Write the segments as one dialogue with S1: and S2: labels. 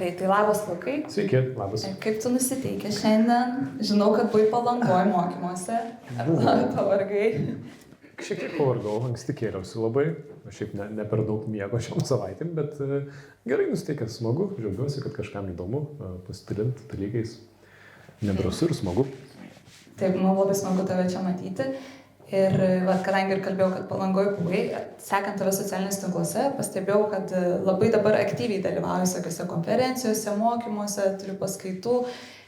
S1: Gerai, tai labas Lukai.
S2: Sveiki, labas.
S1: Kaip tu nusiteikė šiandien? Žinau, kad buvai Palangoj mokymuose. Ar pavargai?
S2: Šiek tiek pavargau, anksti kėliausi labai. Aš šiaip ne per daug miego šiom savaitėm, bet gerai nusiteikęs, smagu. Džiaugiuosi, kad kažkam įdomu pasidalinti dalykais. Nedrąsu ir smagu.
S1: Taip, man labai smagu tave čia matyti. Ir kadangi ir kalbėjau, kad Palangoj buvai, sekant tave socialiniuose tinkluose, pastebėjau, kad labai dabar aktyviai dalyvauji visokiose konferencijose, mokymuose, turi paskaitų.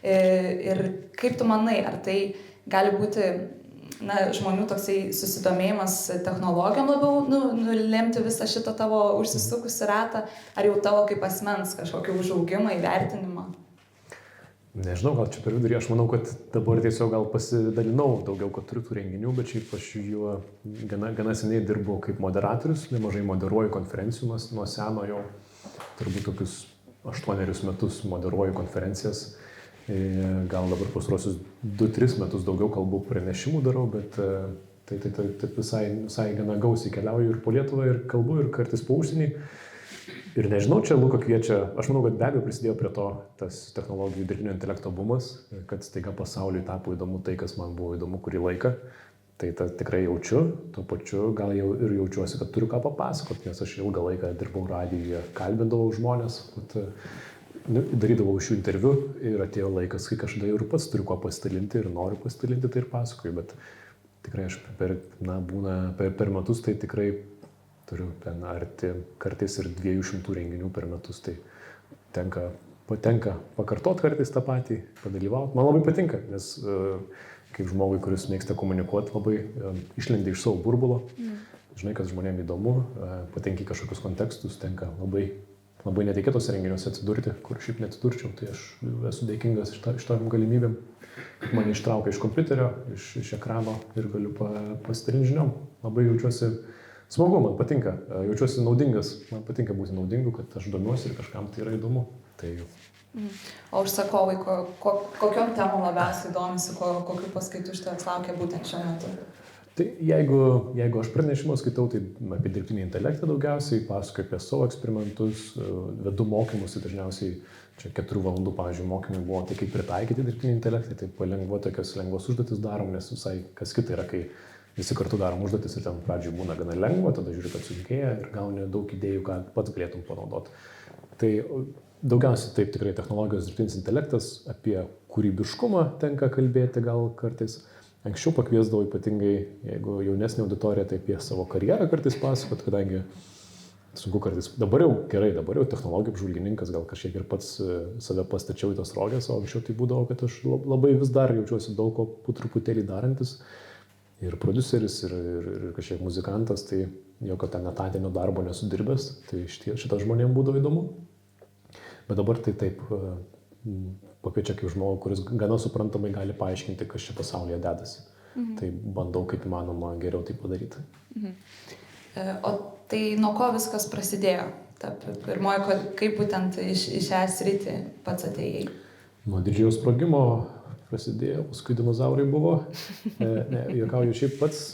S1: Ir kaip tu manai, ar tai gali būti žmonių toksai susidomėjimas technologijom labiau nulemti visą šitą tavo užsisukusi ratą, ar jau tavo kaip asmens kažkokį užaugimą, įvertinimą?
S2: Nežinau, gal čia per vidurį, aš manau, kad dabar tiesiog gal pasidalinau daugiau, kad turiu tų renginių, bet šiaip aš juo gana seniai dirbu kaip moderatorius, nemažai moderuoju konferencijų nuo seno jau, turbūt tokius 8 metus moderuoju konferencijas, gal dabar pastaruosius 2-3 metus daugiau kalbų pranešimų darau, bet tai visai gana gausiai keliauju ir po Lietuvą, ir kalbu, ir kartais po užsienį. Ir nežinau, čia Luko kviečia, aš manau, kad be abejo prisidėjo prie to tas technologijų dirbtinio intelekto bumas, kad staiga pasauliui tapo įdomu tai, kas man buvo įdomu kurį laiką. Tai tikrai jaučiu, tuo pačiu gal jau ir jaučiuosi, kad turiu ką papasakoti, nes aš ilgą laiką dirbau radijuje, kalbindavau žmonės, darydavau iš jų interviu ir atėjo laikas, kai kažkada ir pats turiu ko pasidalinti ir noriu pasidalinti, tai ir pasakoju, bet tikrai aš per metus tai tikrai turiu ten arti kartais ir 200 renginių per metus, tai patenka pakartot kartais tą patį, padalyvauti. Man labai patinka, nes kaip žmogui, kuris mėgsta komunikuoti, labai išlendi iš savo burbulo, žinai, kas žmonėms įdomu, patenki kažkokius kontekstus, tenka labai netikėtose renginiuose atsidurti, kur šiaip neatsidurčiau, tai aš esu dėkingas šitom galimybėm. Mane ištraukia iš kompiuterio, iš ekrano ir galiu pasidalinti žiniom. Labai jaučiuosi smagu, man patinka, jaučiuosi naudingas, man patinka būti naudingu, kad aš domiuosi ir kažkam tai yra įdomu.
S1: O užsakovai, kokiom temom labiausiai domisi, kokių paskaitų iš tavęs laukia būtent šiuo metu?
S2: Tai jeigu aš pranešimus skaitau, tai apie dirbtinį intelektą daugiausiai, pasakoju apie savo eksperimentus, vedu mokymus, tai dažniausiai čia 4 valandų, pavyzdžiui, mokymai buvo, tai kaip pritaikyti dirbtinį intelektą, tai palengva tokios lengvos užduotis darom, nes visai kas kita yra, kai visi kartu darom užduotis ir ten pradžioj būna gana lengva, tada žiūri, kad sunkėja ir gauni daug idėjų, ką pats galėtum panaudoti. Tai daugiausiai taip tikrai technologijos dirbtinis intelektas, apie kūrybiškumą tenka kalbėti gal kartais. Anksčiau pakviesdavau ypatingai, jeigu jaunesnė auditorija, tai apie savo karjerą kartais pasakot, kadangi sunku kartais. Dabar jau technologijų apžvalgininkas, gal kažkiek ir pats save pastačiau į tas roges, o anksčiau tai būdavo, kad aš labai vis dar jaučiuosi daug ko truputėlį darantis. Ir produceris, ir kažkiek muzikantas, tai jokio ten etatinio darbo nesudirbęs, tai šitą žmonėm būdavo įdomu. Bet dabar tai taip pakviečia kaip žmogų, kuris gana suprantamai gali paaiškinti, kas čia pasaulyje dedasi. Tai bandau kaip įmanoma geriau tai padaryti.
S1: O tai nuo ko viskas prasidėjo? Pirmoji, kaip būtent iš šią sritį pats atėjai?
S2: Nuo didžiojo sprogimo prasidėjo, paskui dinozaurai buvo. Juokauju šiaip pats.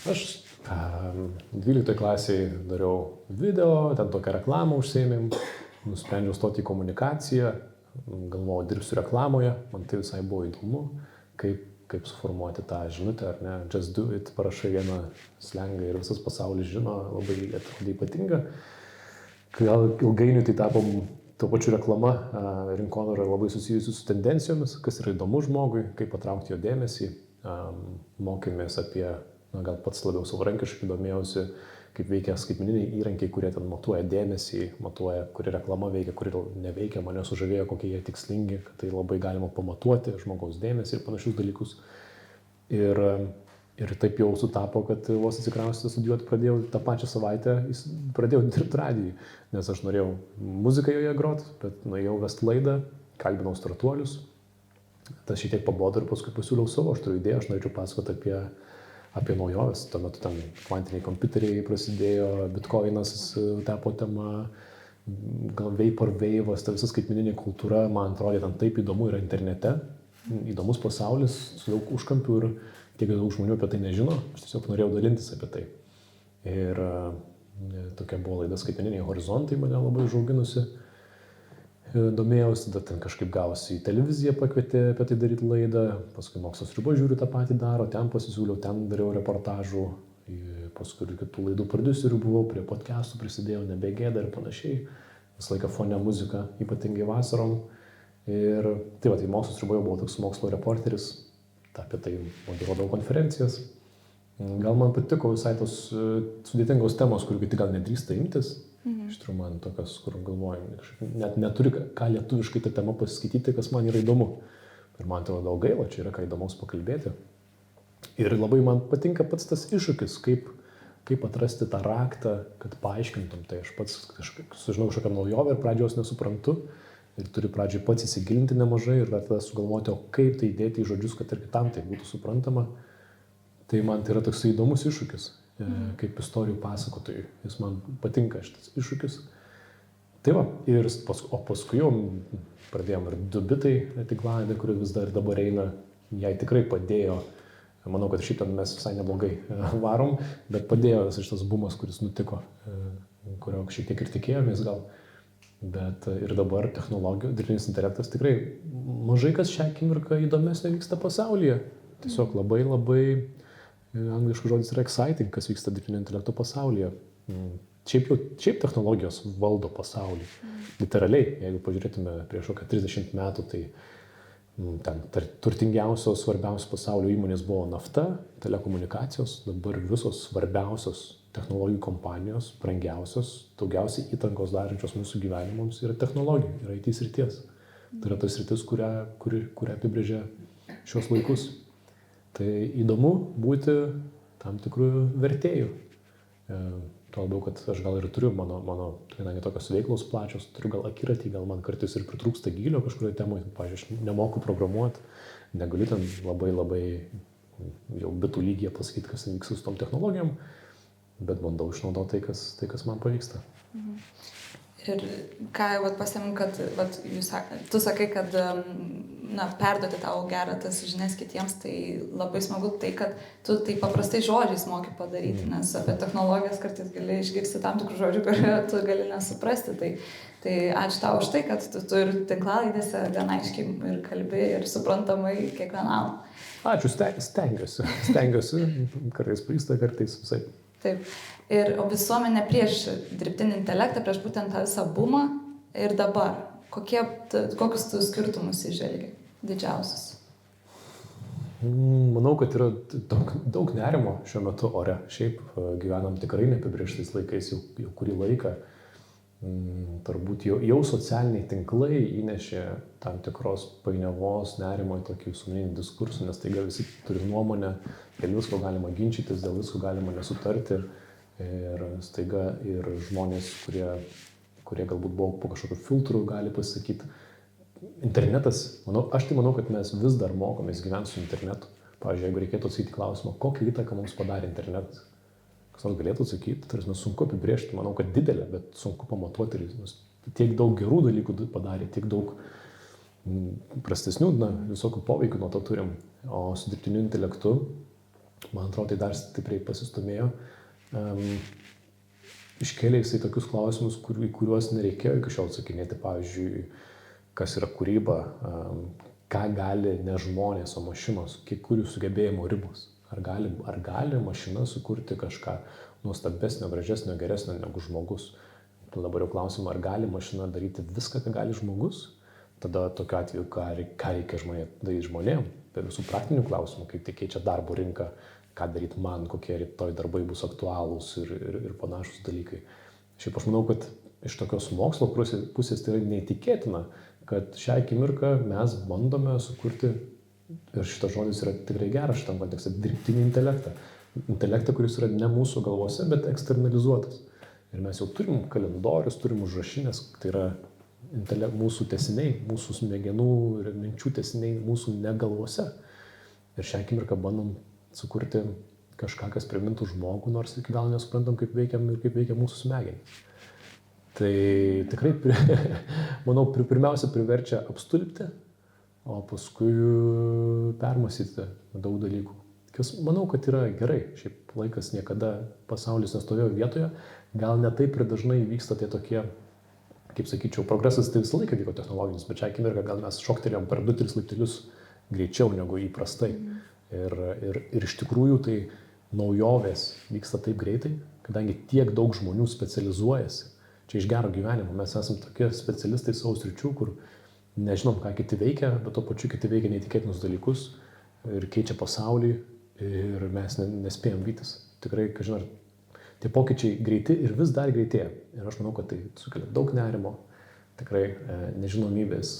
S2: Aš 12 klasėje dariau video, ten tokią reklamą užsiėmėm, nusprendžiau stoti į komunikaciją, galvojau, dirbsiu reklamoje, man tai visai buvo įdomu, kaip suformuoti tą žinutę, ar ne, just do it, parašai vieną slengą ir visas pasaulis žino, labai atrodė ypatinga. Gal ilgainiui tai tapom tuo pačiu reklama, rinkodara labai susijusi su tendencijomis, kas yra įdomu žmogui, kaip patraukti jo dėmesį. Mokėmės apie, gal pats labiau savarankiškai domėjausi, kaip veikia skaitmeniniai įrankiai, kurie ten matuoja dėmesį, matuoja, kuri reklama veikia, kuri neveikia, mane sužavėjo, kokie jie tikslingi, kad tai labai galima pamatuoti žmogaus dėmesį ir panašius dalykus. Ir taip jau sutapo, kad vos atsikraustęs studijuoti pradėjau tą pačią savaitę, pradėjau dirbti radijui, nes aš norėjau muziką joje groti, bet nuėjau vesti laidą, kalbinau startuolius. Tas šiek tiek pabodo ir paskui pasiūliau savo, aš turiu idėją, aš norėčiau pasakoti apie naujoves. Tuo metu ten kvantiniai kompiuteriai prasidėjo, bitkoinas tapo tema, gal vaporwave'as, ta visa skaitmeninė kultūra, man atrodė ten taip įdomu yra internete, įdomus pasaulis, su daug užkampių ir tiek daug žmonių apie tai nežino, aš tiesiog norėjau dalintis apie tai. Ir tokia buvo laida Skaitmeniniai horizontai, mane labai užauginusi. domėjausi, tada ten kažkaip gausi į televiziją pakvietė apie tai daryti laidą, paskui Mokslo sriuba žiūriu tą patį daro, ten pasisiūliau, ten dariau reportažų, paskui ir kitų laidų prodiuserių buvau, prie podcastų prisidėjau, nebegėda ir panašiai, visą laiką fone muzika, ypatingai vasarom. Ir tai va, tai Mokslo sriuba jau buvau toks mokslo reporteris, apie tai moderuodavau konferencijas. Gal man patiko visai tos sudėtingos temos, kur kiti gal nedrįsta imtis. Iš tikrųjų man tokios, kur galvoju, net neturi ką lietuviškai tą temą pasiskaityti, kas man yra įdomu. Ir man tai labai gaila, čia yra ką įdomaus pakalbėti. Ir labai man patinka pats tas iššūkis, kaip atrasti tą raktą, kad paaiškintum. Tai aš pats sužinau kažkokią naujovę ir pradžios nesuprantu. Ir turiu pradžiai pats įsigilinti nemažai ir tada sugalvoti, o kaip tai įdėti į žodžius, kad ir kitam tai būtų suprantama. Tai man tai yra toks įdomus iššūkis. Kaip istorijų pasakotojui. Jis man patinka šitas iššūkis. Tai va, o paskui jau pradėjom ir 2 bitai tinklalaidė, kuri vis dar dabar eina, jai tikrai padėjo. Manau, kad šitą mes visai neblogai varom, bet padėjo visas šitas bumas, kuris nutiko, kurio šiek tiek ir tikėjomės gal. Bet ir dabar technologijų, dirbtinis intelektas tikrai mažai kas šią akimirką įdomesnio vyksta pasaulyje. Tiesiog labai angliškas žodis yra exciting, kas vyksta dirbtinio intelekto pasaulyje. Šiaip technologijos valdo pasaulį. Literaliai, jeigu pažiūrėtume prieš kokią 30 metų, tai ten turtingiausios, svarbiausios pasaulio įmonės buvo nafta, telekomunikacijos, dabar visos svarbiausios technologijų kompanijos, brangiausios, daugiausiai įtankos darančios mūsų gyvenimams yra technologijų, yra IT srities. Tai yra tas sritis, kurią apibrėžia šios laikus. Tai įdomu būti tam tikrų vertėjų. Tuo labiau, kad aš gal ir turiu mano kadangi tokios veiklos plačios, turiu gal akiratį, gal man kartais ir pritrūksta gylio kažkurioje temoje. Pavyzdžiui, aš nemoku programuoti, negaliu ten labai jau bitų lygyje pasakyti, kas vyksta su tom technologijom, bet bandau išnaudoti tai, kas man pavyksta.
S1: Ir ką pasiėmėm, kad tu sakai, kad perduoti tau gerą tas žinias kitiems, tai labai smagu tai, kad tu tai paprastai žodžiais moki padaryti, nes apie technologijas kartais gali išgirsti tam tikrų žodžių, kurių tu gali nesuprasti. Tai ačiū tau už tai, kad tu ir tinklalaidėse gan aiškiai ir kalbi ir suprantamai kiekvienam.
S2: Ačiū, stengiuosi, kartais pavyksta, kartais visai.
S1: Taip. Ir visuomenė prieš dirbtinį intelektą, prieš būtent tą visą bumą ir dabar. Kokius tu skirtumus įžvelgi didžiausius?
S2: Manau, kad yra daug nerimo šiuo metu ore. Šiaip gyvenam tikrai neapibrėžtais laikais jau kurį laiką. Turbūt jau socialiniai tinklai įnešė tam tikros painiavos, nerimo į tokį visuomeninį diskursą, nes taiga visi turi nuomonę, dėl visko galima ginčytis, dėl visko galima nesutarti. Ir staiga ir žmonės, kurie galbūt buvo po kažkokiu filtru, gali pasakyti. Internetas, aš tai manau, kad mes vis dar mokomės gyventi su internetu. Pavyzdžiui, jeigu reikėtų atsakyti klausimą, kokią įtaką mums padarė internetas, kas nors galėtų atsakyti, tarsi sunku apibrėžti, manau, kad didelė, bet sunku pamatuoti. Tiek daug gerų dalykų padarė, tiek daug prastesnių, visokių poveikių nuo to turim. O su dirbtiniu intelektu, man atrodo, tai dar stipriai pasistumėjo. Iškėlė jisai tokius klausimus, į kuriuos nereikėjo iki šiol atsakinėti. Pavyzdžiui, kas yra kūryba, ką gali ne žmonės, o mašinos, kur jų sugebėjimo ribos. Ar gali mašina sukurti kažką nuostabesnio, gražesnio, geresnio negu žmogus. Dabar jau klausimą, ar gali mašina daryti viską, ką gali žmogus. Tada tokiu atveju, ką reikia daryti žmonėm, be visų praktinių klausimų, kaip tai keičia darbo rinką, ką daryti man, kokie rytoj darbai bus aktualūs ir panašus dalykai. Šiaip aš manau, kad iš tokios mokslo pusės tai yra neįtikėtina, kad šią akimirką mes bandome sukurti, ir šitas žodis yra tikrai geras šitam kontekste, dirbtinį intelektą. Intelektą, kuris yra ne mūsų galvose, bet eksternalizuotas. Ir mes jau turim kalendorius, turim užrašinės, tai yra mūsų tęsiniai, mūsų smegenų ir minčių tęsiniai mūsų ne galvose. Ir šią akimirką bandom sukurti kažką, kas primintų žmogų, nors iki galo nesuprantam, kaip veikia mūsų smegenys. Tai tikrai, manau, pirmiausia priverčia apstulbti, o paskui permąstyti daug dalykų. Kas, manau, kad yra gerai. Šiaip laikas niekada pasaulis nestovėjo vietoje, gal ne taip ir dažnai vyksta tie tokie kaip sakyčiau, progresas tai visą laiką vyko technologinis, bet šią akimirką gal mes šoktelėjom per 2-3 laiptelius greičiau negu įprastai. Ir iš tikrųjų tai naujovės vyksta taip greitai, kadangi tiek daug žmonių specializuojasi. Čia iš gero gyvenimo. Mes esame tokie specialistai savo sričių, kur nežinom, ką kiti veikia, bet to pačiu kiti veikia neįtikėtinus dalykus ir keičia pasaulį ir mes nespėjom vytis. Tikrai, kažin, tie pokyčiai greiti ir vis dar greitėja. Ir aš manau, kad tai sukelia daug nerimo, tikrai nežinomybės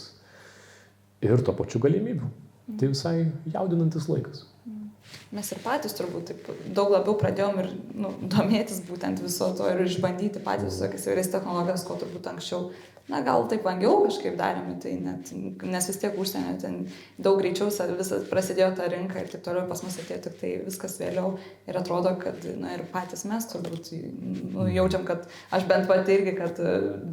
S2: ir to pačiu galimybių. Tai visai jaudinantis laikas.
S1: Mes ir patys turbūt taip daug labiau pradėjom ir domėtis būtent viso to ir išbandyti patys visokias įvairias technologijas, ko turbūt anksčiau, gal taip vangiau kažkaip darėme, tai net, nes vis tiek užsienio ten daug greičiau visas prasidėjo ta rinka ir taip toliau pas mus atėjo tik tai viskas vėliau ir atrodo, kad ir patys mes turbūt jaučiam, kad aš bent pati irgi, kad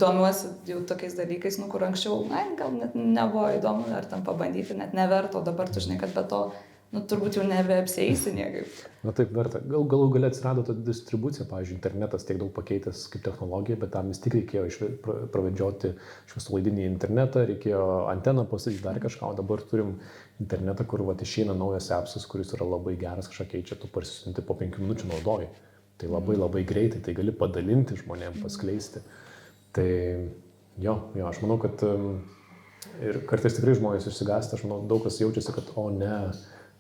S1: domiuosi jau tokiais dalykais, kur anksčiau, gal net nebuvo įdomu ar ten pabandyti, net neverto, dabar tu žinai, kad be to turbūt jau nebeapsieisi niekaip.
S2: Na taip, verta. Galų gale atsirado ta distribucija, pavyzdžiui, internetas tiek daug pakeitęs kaip technologija, bet tam vis tik reikėjo pravedžioti šviesolaidinį internetą, reikėjo anteną pastatyti dar kažką, o dabar turim internetą, kur išeina naujas appsas, kuris yra labai geras, kažką keičia, tu parsisinti po 5 minučių naudoji. Tai labai greitai, tai gali padalinti žmonėm, paskleisti. Tai jo, aš manau, kad ir kartais tikrai žmonės išsigąsta, aš manau, daug kas jaučiasi, kad o ne,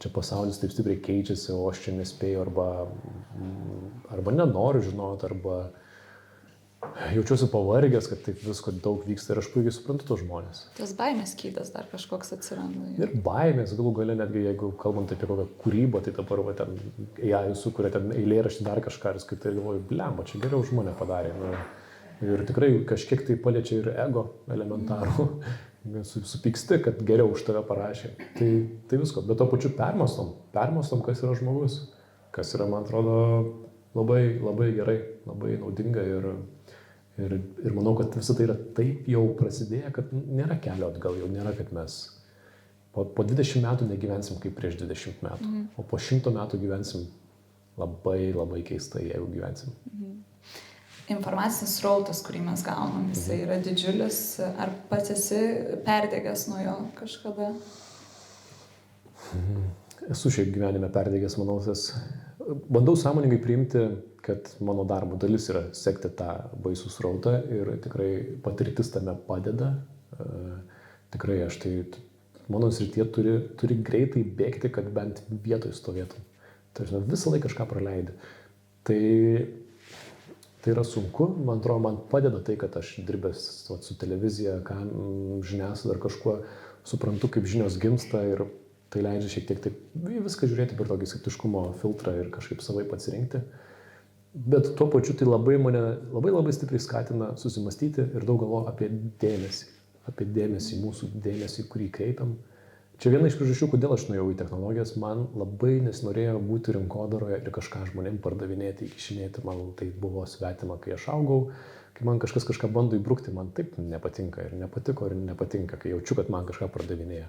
S2: čia pasaulis taip stipriai keičiasi, o aš čia nespėju arba nenoriu žinoti, arba jaučiuosi pavargęs, kad taip visko daug vyksta ir aš puikiai suprantu tos žmonės.
S1: Tas baimės skydas dar kažkoks atsiranda.
S2: Ir baimės, galų gale netgi, jeigu kalbant apie kokią kūrybą, tai dabar ten AI sukuria ten eilėraštį dar kažką ir skaitai ir galvoju, blemba, čia geriau už mane padarė. Ir tikrai kažkiek tai paliečia ir ego elementarų. Supyksti, kad geriau už tave parašė. Tai visko, bet to pačiu permastom, kas yra žmogus, kas yra, man atrodo, labai gerai, labai naudinga ir manau, kad visą tai yra taip jau prasidėję, kad nėra kelio atgal, jau nėra, kad mes po 20 metų negyvensim kaip prieš 20 metų, o po 100 metų gyvensim labai keistai, jeigu gyvensim.
S1: Informacinis srautas, kurį mes gaunam, jisai yra didžiulis. Ar pats esi perdegęs nuo jo kažkada?
S2: Esu šiaip gyvenime perdegęs, manau, bandau sąmoningai priimti, kad mano darbo dalis yra sekti tą baisų srautą ir tikrai patirtis tame padeda. Tikrai aš mano srityje turi greitai bėgti, kad bent vietoj stovėtum. Tai visą laiką kažką praleidi. Tai yra sunku, man atrodo, man padeda tai, kad aš dirbęs su televizija, žiniasklaida ar kažkuo suprantu, kaip žinios gimsta ir tai leidžia šiek tiek taip viską žiūrėti per tokį skeptiškumo filtrą ir kažkaip savaip atsirinkti. Bet tuo pačiu tai mane labai stipriai skatina susimastyti ir daug galvoju apie dėmesį, mūsų dėmesį, kurį kreipiam. Čia viena iš priežasčių, kodėl aš nuėjau į technologijas, man labai nesinorėjo būti rinkodaroje ir kažką žmonėm pardavinėti, įkišinėti, man tai buvo svetima, kai aš augau, kai man kažką bando įbrukti, man taip nepatinka ir nepatiko ir nepatinka, kai jaučiu, kad man kažką pardavinėja.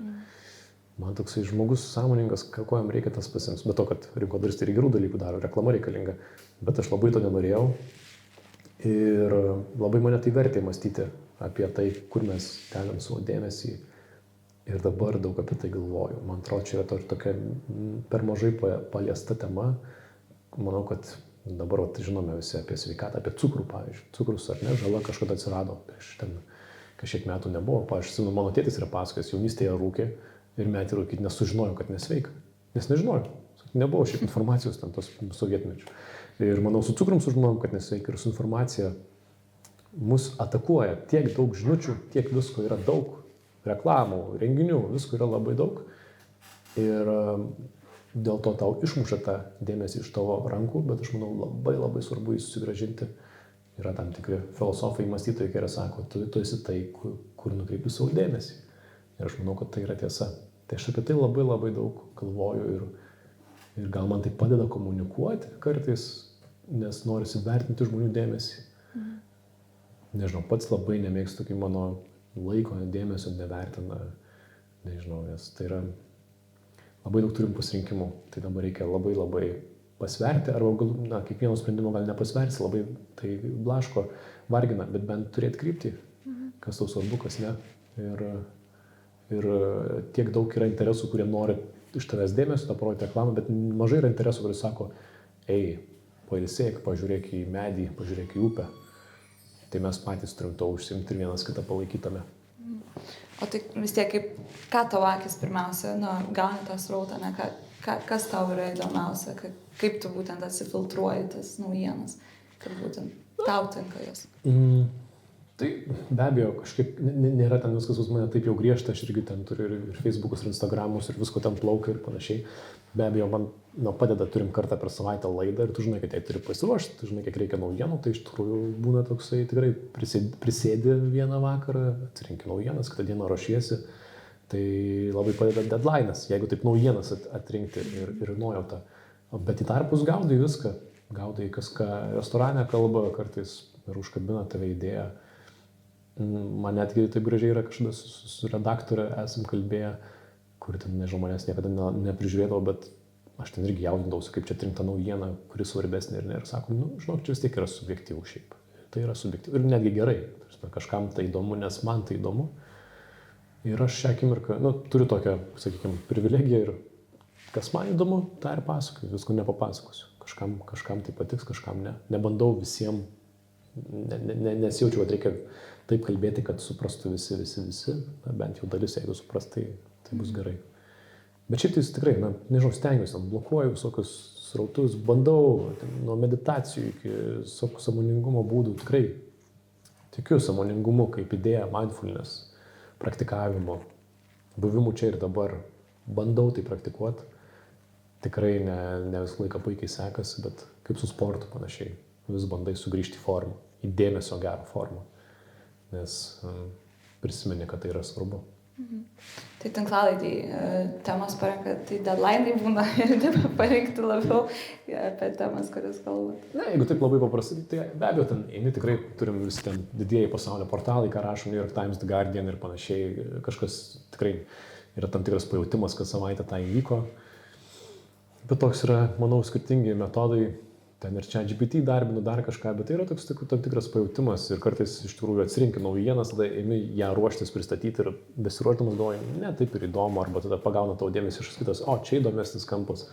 S2: Man toksai žmogus sąmoningas, ko jam reikia tas pasiims, bet to, kad rinkodaristai ir gerų dalykų daro, reklama reikalinga, bet aš labai to nenorėjau ir labai mane tai vertė mąstyti apie tai, kur mes dedam savo dėmesį. Ir dabar daug apie tai galvoju. Man atrodo, čia yra tokia per mažai paliesta tema. Manau, kad dabar žinome visi apie sveikatą, apie cukrų, pavyzdžiui. Cukrus ar ne, žala kažkada atsirado. Prieš kažkiek metų nebuvo. Pavyzdžiui, mano tėtis yra pasakojęs, jaunystėje rūkė ir metė rūkyti, nes sužinojo, kad nesveika. Nes nežinojo. Nebuvo šiaip informacijos ten tos sovietmečių. Ir manau, su cukrum sužinojom, kad nesveika ir su informacija mus atakuoja. Tiek daug žinučių, tiek visko yra daug. Reklamų, renginių, visko yra labai daug ir dėl to tau išmuša tą dėmesį iš tavo rankų, bet aš manau labai svarbu jį susigrąžinti. Yra tam tikri filosofai, mąstytojai, kurie sako, tu esi tai, kur nukreipi savo dėmesį. Ir aš manau, kad tai yra tiesa. Tai aš apie tai labai daug galvoju ir gal man tai padeda komunikuoti kartais, nes norisi vertinti žmonių dėmesį. Nežinau, pats labai nemėgstu, kai mano laiko, dėmesio nevertina, nežinau, nes tai yra labai daug turim pasirinkimų, tai dabar reikia labai pasverti, arba kiekvieno sprendimo gal nepasversi, labai tai blaško, vargina, bet bent turėti kryptį. kas tau svarbu, kas ne. Ir tiek daug yra interesų, kurie nori iš tavęs dėmesio, tą parodyti reklamą, bet mažai yra interesų, kuris sako, pailsėk, pažiūrėk į medį, pažiūrėk į upę. Tai mes patys turim to užsiimti ir vienas kitą palaikytame.
S1: O tai vis tiek, ką tavo akis pirmiausia, gauni tą srautą, ne, kas tau yra įdomiausia, kaip tu būtent atsifiltruoji tas naujienas, kad būtent tau tinka jos?
S2: Tai be abejo, kažkaip nėra ten viskas pas mane taip jau griežta, aš irgi ten turiu ir Facebookus, ir Instagramus, ir visko ten plaukia ir panašiai. Be abejo, man padeda, turim kartą per savaitę laidą ir tu žinai, kad jai turi pasiruošti, tu žinai, kiek reikia naujienų, tai iš tikrųjų būna toksai tikrai prisėdi vieną vakarą, atsirinki naujienas, kitą dieną ruošiesi, tai labai padeda deadline'as, jeigu taip naujienas atrinkti ir nuojautą. Bet į tarpus gaudai viską, gaudai kas ką restorane kalba, kartais ir užkabina tave idėją. Man netgi taip gražiai yra kažkada su redaktorė esam kalbėję, kuri ten, nežinau, manęs niekada neprižiūrėdavo, bet aš ten irgi jaudindausi, kaip čia atrinkta naujiena, kuri svarbesnė ir ne. Ir sakom, žinok, čia vis tiek yra subjektyvų šiaip. Tai yra subjektyvų ir netgi gerai. Kažkam tai įdomu, nes man tai įdomu. Ir aš šią akimirką, turiu tokią, sakykime, privilegiją ir kas man įdomu, tą ir pasakoju, visko nepapasakosiu. Kažkam tai patiks, kažkam ne. Nebandau visiems, nesijaučiu, kad reikia taip kalbėti, kad suprastų visi, bent jau dalis, jeigu supras, tai bus gerai. Bet šiaip tai tikrai, nežinau, stengiuosi, blokuoju visokius srautus, bandau nuo meditacijų iki sąmoningumo būdų, tikrai tikiu sąmoningumu kaip idėja, mindfulness, praktikavimu, buvimu čia ir dabar, bandau tai praktikuoti, tikrai ne visą laiką puikiai sekasi, bet kaip su sportu panašiai, vis bandai sugrįžti į formą, į dėmesio gerą formą. Nes prisimeni, kad tai yra svarbu.
S1: Tai tinklalaidai temos parenka, tai deadline'ai būna ir parinkti labiau apie temas, kurias kalbat.
S2: Ne, jeigu taip labai paprastai, tai be abejo, ten eini tikrai, turim visi ten didieji pasaulio portalai, ką rašo New York Times, The Guardian ir panašiai, kažkas tikrai yra tam tikras pajautimas, kad savaitę tą įvyko. Bet toks yra, manau, skirtingi metodai. Ten ir čia GPT darbinu dar kažką, bet tai yra toks tam tikras pajautimas ir kartais iš tikrųjų atsirinki naujienas, tada imi ją ruoštis pristatyti ir besiruošdamas galvoji, ne, taip ir įdomu, arba tada pagauna tavo dėmesį iš kitas, čia įdomesnis kampas.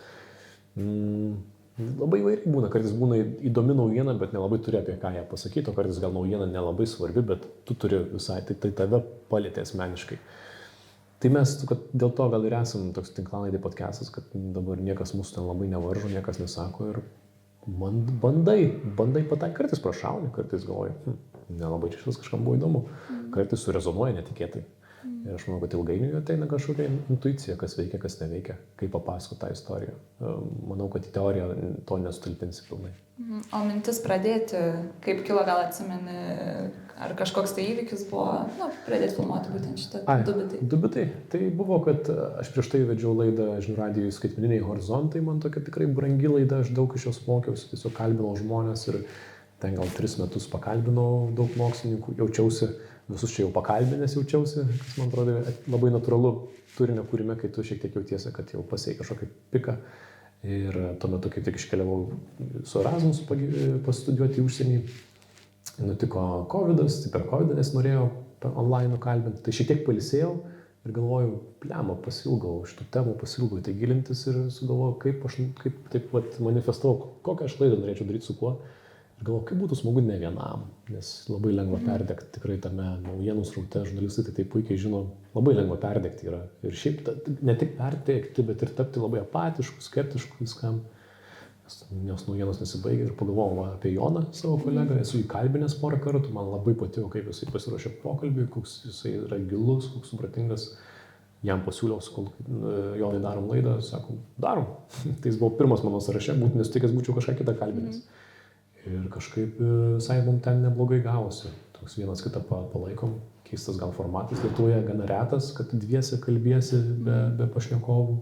S2: Labai įvairiai būna, kartais būna įdomi naujiena, bet nelabai turi apie ką ją pasakyti, o kartais gal naujiena nelabai svarbi, bet tu turi visai, tai tave palietė asmeniškai. Tai mes dėl to gal ir esam toks tinklalaidė podcastas, kad dabar niekas mūsų ten labai nevaržo, niekas nesako ir bandai pataikyti, kartais prašauni, kartais galvoji, nelabai čia šis kažkam buvo įdomu, kartais surezonuoja netikėtai. Ir aš manau, kad ilgainiui ateina kažkokia intuicija, kas veikia, kas neveikia, kaip papasako tą istoriją. Manau, kad į teoriją to nesutalpinsi pilnai.
S1: O mintis pradėti, kaip kilo, gal atsimeni, ar kažkoks tai įvykis buvo, pradėti filmuoti būtent šitą Dubitai?
S2: Dubitai. Tai buvo, kad aš prieš tai vedžiau laidą Žinių radijui Skaitmeniniai horizontai, man tokia tikrai brangi laida, aš daug iš jos mokiausi, tiesiog kalbinau žmonės ir ten gal 3 metus pakalbinau daug mokslininkų, jaučiausi, visus čia jau pakalbinęs jaučiausi, kas man atrodo labai natūralu turinio kūrime, kai tu šiek tiek jautiesi, kad jau pasiekei kažkokį piką. Ir tuo metu kaip tik iškeliavau su Erasmus pastudijuoti į užsienį. Nutiko COVID'as, tai per COVID'ą nesinorėjau online kalbinti. Tai šiek tiek pailsėjau ir galvoju, pasilgau šitų temų, pasilgau tai gilintis ir sugalvojau, kaip taip manifestavau, kokią aš laidą norėčiau daryti su kuo. Ir galvoju, kaip būtų smagu ne vienam, nes labai lengva perdegti tikrai tame naujienų sraute, žurnalistai tai puikiai žino, labai lengva perdegti yra. Ir šiaip ne tik perdegti, bet ir tapti labai apatišku, skeptišku viskam, nes naujienos nesibaigia. Ir pagalvojau apie Joną, savo kolegą, esu įkalbinęs porą kartų, man labai patiko, kaip jisai pasiruošė pokalbį, koks jisai yra gilus, koks supratingas. Jam pasiūliau, kol Jonai darom laidą, sakom, darom. Tai jis buvo pirmas mano sąraše, būtų nesutikęs būčiau kažką kitą kalbinęs. Ir kažkaip visai mums ten neblogai gavosi. Toks vienas kitą palaikom, keistas gal formatas, Lietuvoje gana retas, kad dviese kalbėsi be pašnekovų,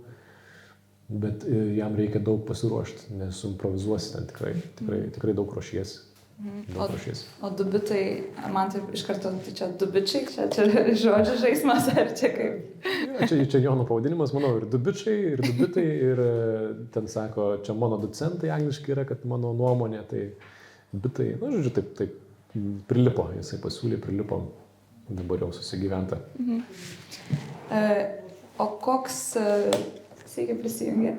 S2: bet jam reikia daug pasiruošti, nes improvizuosi ten tikrai daug ruošiesi.
S1: O Dubitai, man taip iš karto, tai čia Dubičiai, čia žodžių žaismas, ar čia kaip?
S2: Čia Jono pavadinimas, manau, ir Dubičiai, ir Dubitai, ir ten sako, čia mano docentai angliškai yra, kad mano nuomonė, tai Dubitai, žodžiu, taip, prilipo, jisai pasiūlė, prilipo. dabar jau susigyventa.
S1: O koks, sveiki prisijungė,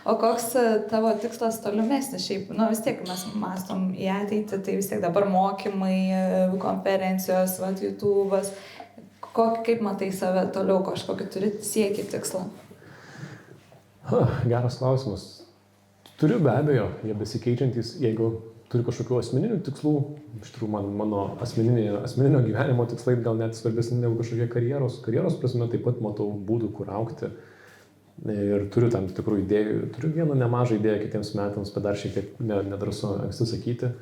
S1: o koks tavo tikslas tolimesnis šiaip, vis tiek mes mąstom į ateitį, tai vis tiek dabar mokymai, konferencijos, YouTube'as, kaip matai save toliau, kažkokį turi siekį tikslą?
S2: Geras klausimas. Turiu be abejo, jie besikeičiantys, jeigu turiu kažkokių asmeninių tikslų, iš tikrųjų mano asmeninio gyvenimo tikslai gal net svarbesni negu kažkokie karjeros prasme, taip pat matau būdų, kur augti ir turiu tam tikrų idėjų, turiu vieną nemažą idėją kitiems metams, bet dar šiek tiek nedrąsu anksti sakyti.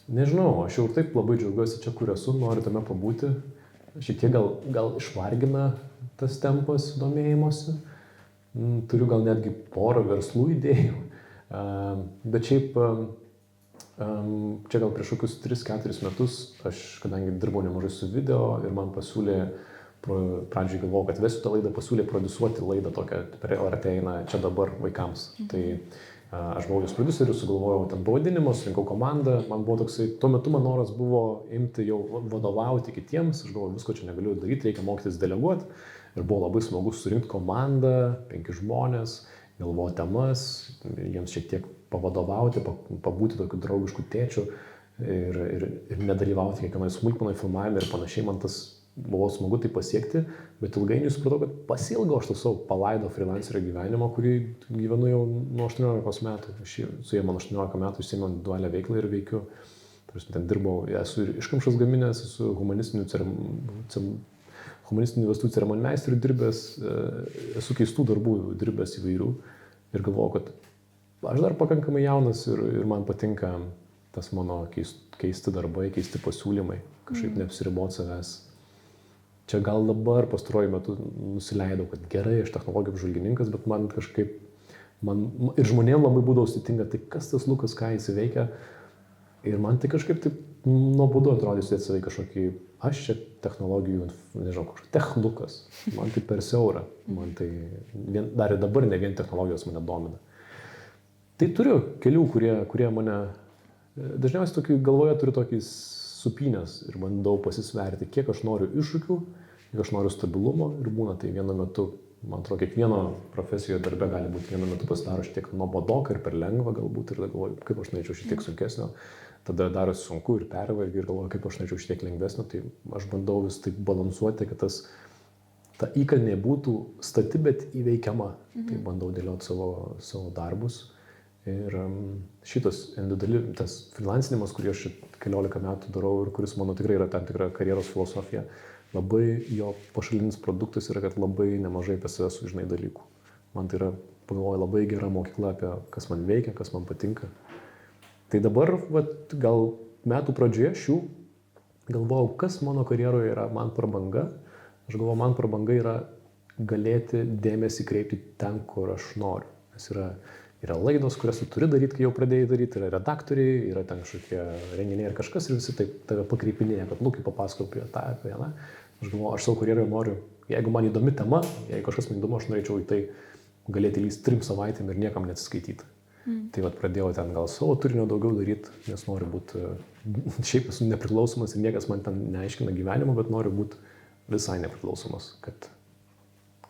S2: Nežinau, aš jau taip labai džiaugiuosi čia, kur esu, noriu tame pabūti, šiek tiek gal išvargina tas tempas domėjimosi, turiu gal netgi porą verslų idėjų. Bet šiaip, čia gal prieš kokius 3-4 metus, aš kadangi dirbau nemažai su video ir man pasiūlė, pradžiai galvojau, kad vesiu tą laidą, pasiūlė produsuoti laidą tokią per LRT eina čia dabar vaikams. Tai aš buvau jos prodiuserius, sugalvojau ten pavadinimą, surinkau komandą, man buvo toksai, tuo metu man noras buvo imti jau vadovauti kitiems, aš galvojau, visko čia negaliu daryti, reikia mokytis deleguoti ir buvo labai smagu surinkti komandą, 5 žmonės, galvoti temas, jiems šiek tiek pavadovauti, pabūti tokiu draugišku tėčiu ir nedalyvauti kiekvienai smulkmenai filmavime ir panašiai, man tas buvo smagu tai pasiekti, bet ilgainiui supratau, kad pasiilgau aš to savo palaido freelancerio gyvenimo, kurį gyvenu jau nuo 18 metų. Su jie man 18 metų išsiėmiau individualią veiklą ir veikiu. Ten dirbau, esu ir iškamšas gaminęs, esu humanistinių vestų ceremonmeisterių dirbęs, esu keistų darbų dirbęs įvairių ir galvojau, kad aš dar pakankamai jaunas ir man patinka tas mano keisti darbai, keisti pasiūlymai, kažkaip neapsiriboti savęs. Čia gal dabar pastaruoju metu nusileidau, kad gerai, aš technologijų apžvalgininkas, bet man kažkaip, ir žmonėm labai būdavo sudėtinga, tai kas tas Lukas, ką jis veikia, ir man tai kažkaip taip nuobodu atrodė sudėti savai kažkokį, aš čia technologijų, nežinau, kažkokį techlukas, man tai per siaura, man tai dar ir dabar ne vien technologijos mane domina. Tai turiu kelių, kurie mane, dažniausiai tokį galvoje turiu tokį supynės ir bandau pasisverti, kiek aš noriu iššūkių, kiek aš noriu stabilumo ir būna tai vienu metu, man atrodo, kiekvieno profesijoje darbe gali būti vienu metu pasidaro šiek tiek nuobodoka ir per lengva galbūt ir galvoju, kaip aš norėčiau šiek tiek sunkesnio, tada darosi sunku ir pervargi ir galvoju, kaip aš norėčiau šiek tiek lengvesnio, tai aš bandau vis taip balansuoti, kad ta įkalnė būtų stati, bet įveikiama, tai bandau dėlioti savo darbus. Ir šitas tas freelancinimas, kurį aš 14 metų darau ir kuris mano tikrai yra tam tikra karjeros filosofija, labai jo pašalinis produktas yra, kad labai nemažai apie save sužinai dalykų. Man tai yra, pagalvoju, labai gera mokykla apie kas man veikia, kas man patinka. Tai dabar, gal metų pradžioje šių, galvojau, kas mano karjeroje yra man prabanga. Aš galvoju, man prabanga yra galėti dėmesį kreipti ten, kur aš noriu. Nes yra laidos, kurias tu turi daryti, kai jau pradėjai daryti, yra redaktoriai, yra ten kažkokie renginiai ir kažkas ir visi taip tave pakreipinėja, kad Lukai papasakau apie tą, apie vieną. Aš galvoju, aš savo karjeroje noriu, jeigu man įdomi tema, jeigu kažkas man įdomu, aš norėčiau į tai galėti lysti 3 savaitėm ir niekam neatsiskaityti. Tai pradėjau ten gal savo turinio daugiau daryti, nes noriu būti, šiaip esu nepriklausomas ir niekas man ten neaiškina gyvenimo, bet noriu būti visai nepriklausomas, kad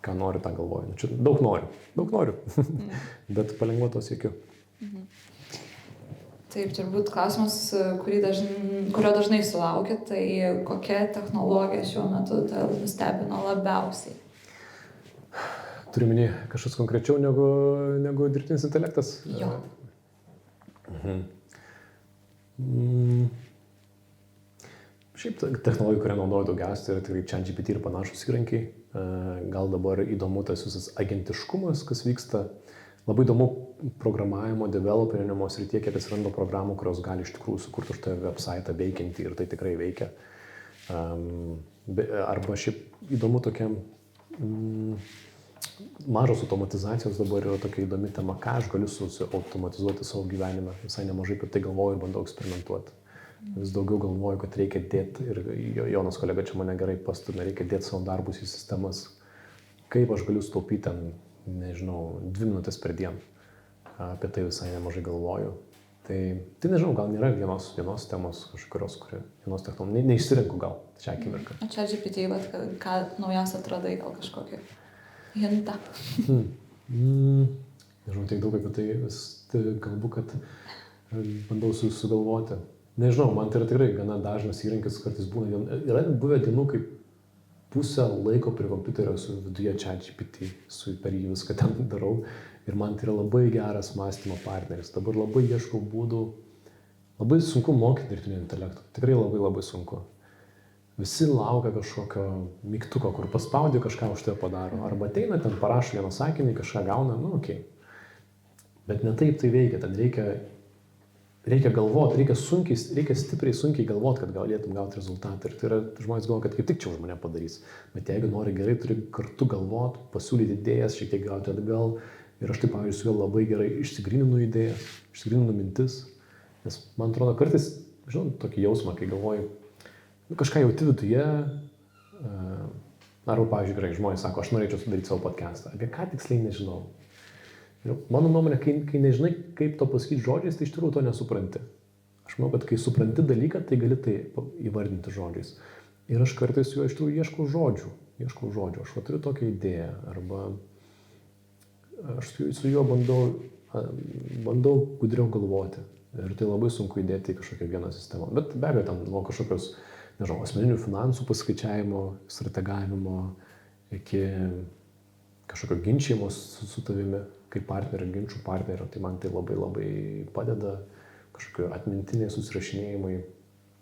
S2: ką noriu, tą galvoju. Čia daug noriu, bet palengva to siekiu.
S1: Taip, turbūt klausimas, kurio dažnai sulaukia, tai kokia technologija šiuo metu tave nustebino labiausiai?
S2: Turiu minį kažkas konkrečiau negu dirbtinis intelektas?
S1: Jo.
S2: Šiaip technologija, kurią naudoju daugiausiai, yra tikrai ChatGPT ir panašus įrankiai. Gal dabar įdomu tas visas agentiškumas, kas vyksta. Labai įdomu programavimo, developerinimo srityje, kiek atsiranda programų, kurios gali iš tikrųjų sukurti už tave website veikiantį ir tai tikrai veikia. Arba šiaip įdomu tokiam mažos automatizacijos dabar yra tokia įdomi tema, ką aš galiu automatizuoti savo gyvenime. Visai nemažai apie tai galvoju ir bandau eksperimentuoti. Vis daugiau galvoju, kad reikia dėti, ir Jonas kolega čia mane gerai pastumė, reikia dėti savo darbus į sistemas. Kaip aš galiu sutaupyti ten, nežinau, 2 minutės per dieną. Apie tai visai nemažai galvoju. Tai nežinau, gal nėra vienos temos kažkurios, vienos technologijos, neišsirinku gal šią akimirką.
S1: O čia GPT, ką naujausia atradai, gal kažkokį hintą?
S2: Nežinau, tiek daug apie tai vis kalbu, kad bandau sugalvoti. Nežinau, man tai yra tikrai gana dažnas įrankis, kartais būna. Yra buvę dienų, kaip pusę laiko prie kompiuterio su viduje ChatGPT, per jį viską ten darau. Ir man tai yra labai geras mąstymo partneris. Dabar labai ieškau būdų. Labai sunku mokyti dirbtinio intelekto. Tikrai labai sunku. Visi laukia kažkokio mygtuko, kur paspaudė kažką už tai padaro. Arba ateina, ten parašo vieną sakinį, kažką gauna, okei. Bet ne taip tai veikia. Ten reikia galvoti, reikia stipriai sunkiai galvoti, kad galėtum gauti rezultatą. Ir tai yra, žmonės galvoja, kad kaip tik čia už mane padarys. Bet jeigu nori gerai, turi kartu galvoti, pasiūlyti idėjas, šiek tiek gauti atgal. Ir aš taip, pavyzdžiui, su vėl labai gerai išsigryninu idėjas, išsigryninu mintis. Nes man atrodo, kartais, žinau, tokį jausmą, kai galvoju, kažką jauti viduje. Arba, pavyzdžiui, gerai, žmonės sako, aš norėčiau sudaryti savo podcastą. Apie ką tiksliai nežinau. Ir mano nuomonė, kai nežinai, kaip to pasakyti žodžiais, tai iš tikrųjų to nesupranti. Aš manau, kad kai supranti dalyką, tai gali tai įvardinti žodžiais. Ir aš kartais su juo iš tikrųjų ieškau žodžių. Aš turiu tokią idėją. Arba aš su juo bandau gudriau galvoti. Ir tai labai sunku įdėti į kažkokią vieną sistemą. Bet be abejo, ten nuo kažkokios, nežinau, asmeninių finansų paskaičiavimo, strategavimo, iki kažkokio ginčijimo su tavimi, kaip partnerio, ginčių partnerio. Tai man tai labai padeda. Kažkokio atmintiniai susirašinėjimai.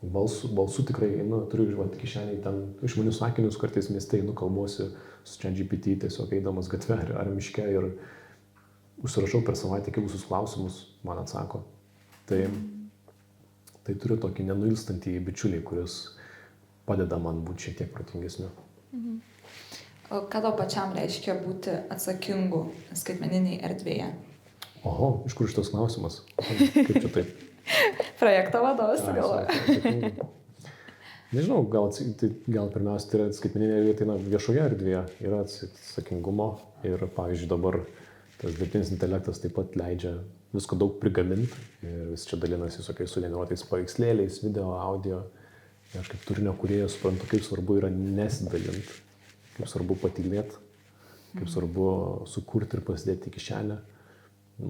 S2: Balsu tikrai, turiu kišeniai ten išmanius sakinius, kartais mieste kalbuosi su ChatGPT, tiesiog eidamas gatve ar miške ir užsirašau per savaitę kilusius klausimus, man atsako. Tai turiu tokį nenuilstantį bičiulį, kuris padeda man būti šiek tiek protingesniu.
S1: O ką tau pačiam reiškia būti atsakingu skaitmeninėje erdvėje?
S2: Oho, iš kur šitas klausimas? Kaip čia taip?
S1: Projekto vadovas, galvoju.
S2: Nežinau, gal pirmiausia, tai yra skaitmeninė erdvė, tai viešoje erdvėje yra atsakingumo ir, pavyzdžiui, dabar tas dirbtinis intelektas taip pat leidžia visko daug prigaminti ir vis čia dalinasi visokiais sugeneruotais paveikslėliais, video, audio. Ir aš kaip turinio kūrėjas suprantu, kaip svarbu yra nesidalinti, kaip svarbu patylėti, kaip svarbu sukurti ir pasidėti į kišenę.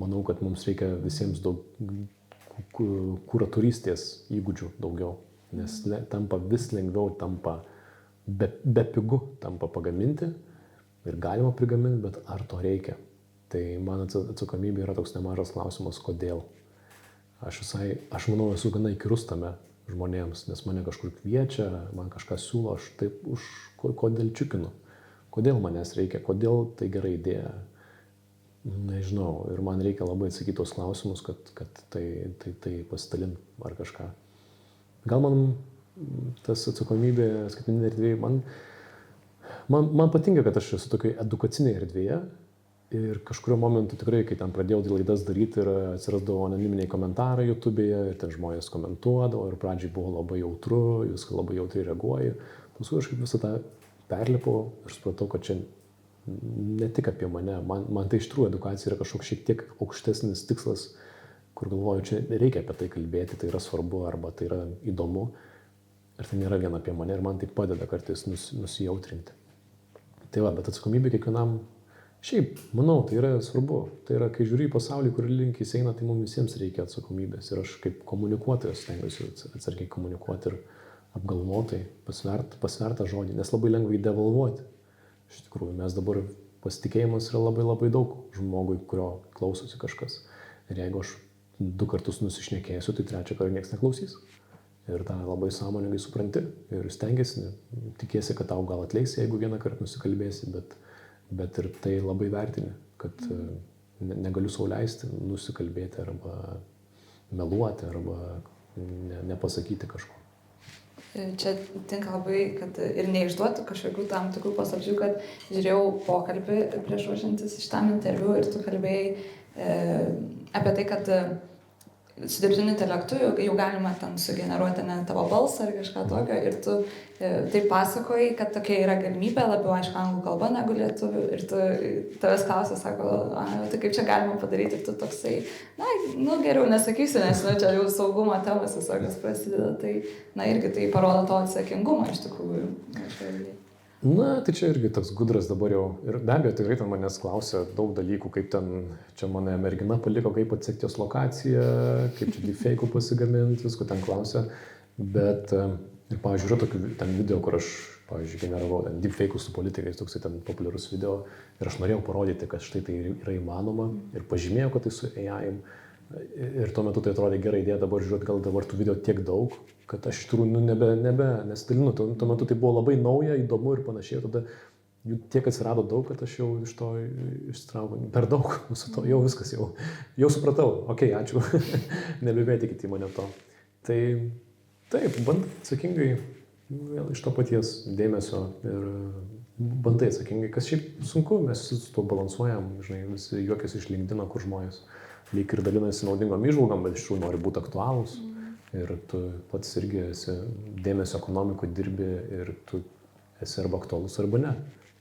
S2: Manau, kad mums reikia visiems daug kuratorystės įgūdžių daugiau, nes tampa vis lengviau, tampa bepigu, tampa pagaminti ir galima prigaminti, bet ar to reikia? Tai man atsakomybė yra toks nemažas klausimas, kodėl. Aš manau, esu gana įkyrus tame žmonėms, nes mane kažkur kviečia, man kažką siūlo, aš taip kodėl čiukinu, kodėl manęs reikia, kodėl tai gera idėja. Nežinau, ir man reikia labai atsakyti tos klausimus, kad tai pasidalint ar kažką. Gal man tas atsakomybė skaitmeninėje erdvėje, man patinka, kad aš esu tokioje edukacinėje erdvėje ir kažkurio momentu tikrai, kai ten pradėjau laidas daryti ir atsirasdavo anoniminiai komentarai YouTube'e ir ten žmonės komentuodavo ir pradžiai buvo labai jautru, viską labai jautriai reaguoju. Paskui aš kaip visą tą perlipau ir supratau, kad čia ne tik apie mane, man tai iš tikrųjų edukacija yra kažkoks šiek tiek aukštesnis tikslas, kur galvoju, čia reikia apie tai kalbėti, tai yra svarbu arba tai yra įdomu. Ir tai nėra vien apie mane ir man tai padeda kartais nusijautrinti. Tai va, bet atsakomybė kiekvienam, šiaip, manau, tai yra svarbu. Tai yra, kai žiūri į pasaulį, kur link jis eina, tai mums visiems reikia atsakomybės. Ir aš kaip komunikuotojas stengiuosi atsargiai komunikuoti ir apgalvotai, pasvertą žodį, nes labai lengva devalvuoti. Iš tikrųjų, mes dabar pasitikėjimas yra labai daug žmogui, kurio klausosi kažkas. Ir jeigu aš 2 kartus nusišnekėsiu, tai 3 kartą niekas neklausys. Ir tą labai sąmoningai supranti ir stengiasi, tikiesi, kad tau gal atleisi, jeigu 1 kartą nusikalbėsi, bet ir tai labai vertini, kad negaliu sau leisti nusikalbėti arba meluoti arba nepasakyti kažko.
S1: Čia tinka labai, kad ir neišduoti kažkokių tam tikrų paslapčių, kad žiūrėjau pokalbį prieš ruošiantis šitam interviu ir tu kalbėjai apie tai, kad su dirbtiniu intelektu jau galima ten sugeneruoti net tavo balsą ar kažką tokio ir tu taip pasakoji, kad tokia yra galimybė, labiau aišku anglų kalba negu lietuvių ir tavęs klausia, sako, tai kaip čia galima padaryti ir tu toksai, geriau nesakysiu, nes čia jau saugumo temas visokios prasideda, tai irgi tai parodo to atsakingumą iš tikrųjų.
S2: Na, tai čia irgi toks gudras dabar jau. Ir be abejo, tikrai ten manęs klausia daug dalykų, kaip ten, čia mane mergina paliko, kaip atsekti jos lokaciją, kaip čia deepfake'ų pasigaminti, visko ten klausia. Bet, ir pavyzdžiui, yra tokių ten video, kur aš, pavyzdžiui, generavau deepfake'ų su politikais, toksai ten populiarus video. Ir aš norėjau parodyti, kad štai tai yra įmanoma. Ir pažymėjau, kad tai su AI. Ir tuo metu tai atrodė gera idėja, dabar žiūrėt, gal dabar tų video tiek daug, kad aš iš tikrųjų nesidalinu. Tuo metu tai buvo labai nauja, įdomu ir panašiai. Tada jų tiek atsirado daug, kad aš jau iš to išsitraukau. Per daug su to, jau viskas, jau supratau. Okei, ačiū. Nebebėtikit į mane to. Tai taip, band atsakingai vėl iš to paties dėmesio ir bandai atsakingai, kas šiaip sunku, mes su to balansuojam, žinai, visi juokiasi iš LinkedIn, kur žmonės lyg ir dalinasi naudingom įžvalgom, bet iš tikrųjų nori būti aktualūs. Ir tu pats irgi esi dėmesio ekonomikoje dirbi ir tu esi arba aktualus, arba ne.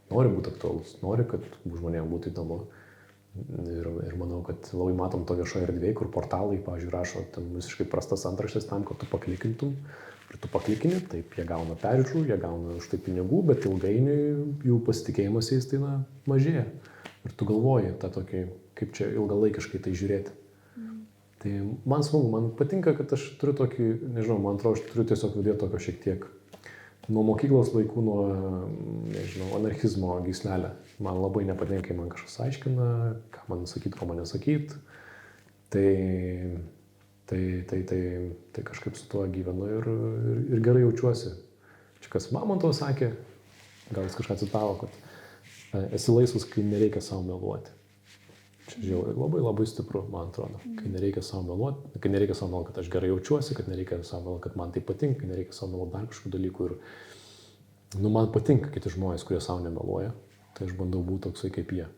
S2: Nori būti aktualus, nori, kad žmonėms būtų įdomu. Ir manau, kad labai matom to viešoje erdvėje, kur portalai, pavyzdžiui, rašo tam visiškai prastas antraštės tam, kad tu paklikintum. Ir tu paklikini, taip, jie gauna peržiūrų, jie gauna už tai pinigų, bet ilgainiui jų pasitikėjimas jais tai mažėja. Ir tu galvoji tą tokį, kaip čia ilgalaikiškai tai žiūrėti. Tai man smagu, man patinka, kad aš turiu tokį, nežinau, man atrodo, aš turiu tiesiog vidėti tokio šiek tiek nuo mokyklos laikų, nuo, nežinau, anarchizmo gyslelę. Man labai nepatinka, kai man kažkas aiškina, ką man sakyt, ko man nesakyt. Tai kažkaip su tuo gyvenu ir gerai jaučiuosi. Čia kas Mamontovas sakė, gal jis kažką citavo, kad esi laisvas, kai nereikia savo meluoti. Čia žiauriai labai labai stipru, man atrodo. Kai nereikia savo meluoti, kad aš gerai jaučiuosi, kad nereikia savo meluoti, kad man tai patinka, kai nereikia savo meluoti dar kažkokių dalykų. Ir man patinka kiti žmonės, kurie savo nemeluoja, tai aš bandau būti toksai kaip jie.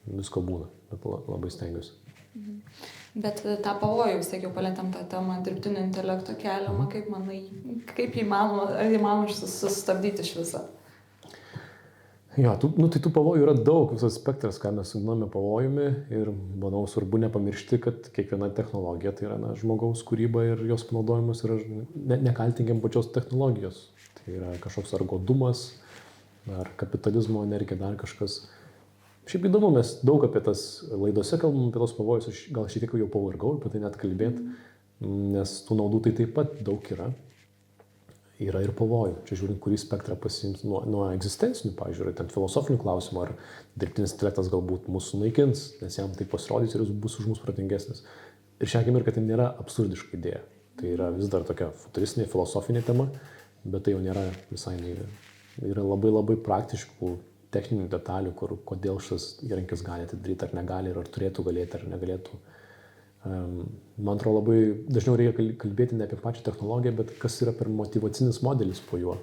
S2: Visko būna, bet labai stengiuosi.
S1: Bet tą pavojų vis tiek jau palėtėm tą temą dirbtinio intelekto keliamą, kaip manai, kaip įmanoma sustabdyti iš viso?
S2: Jo, tai tų pavojų yra daug, visas spektras, ką mes vadiname pavojumi ir manau svarbu nepamiršti, kad kiekviena technologija tai yra žmogaus kūryba ir jos panaudojimas yra nekaltingiam pačios technologijos. Tai yra kažkoks ar godumas, ar kapitalizmo energija, dar kažkas. Šiaip įdomu, mes daug apie tas laidose kalbam apie tos pavojus, aš gal šiek tiek jau pavargau apie tai net kalbėti, nes tų naudų tai taip pat daug yra. Yra ir pavojų. Čia žiūrint, kurį spektrą pasiims nuo egzistencinių, pavyzdžiui, ten filosofinių klausimų, ar dirbtinis intelektas galbūt mūsų naikins, nes jam tai pasirodys ir jis bus už mus protingesnis. Ir šią akimirką tai nėra absurdiška idėja. Tai yra vis dar tokia futuristinė, filosofinė tema, bet tai jau nėra visai naivi. Yra labai labai praktiškų techninių detalių, kodėl šis įrankis gali tai daryti ar negali, ar turėtų galėti ar negalėtų. Man atrodo, labai dažniau reikia kalbėti ne apie pačią technologiją, bet kas yra per motyvacinis modelis po juo.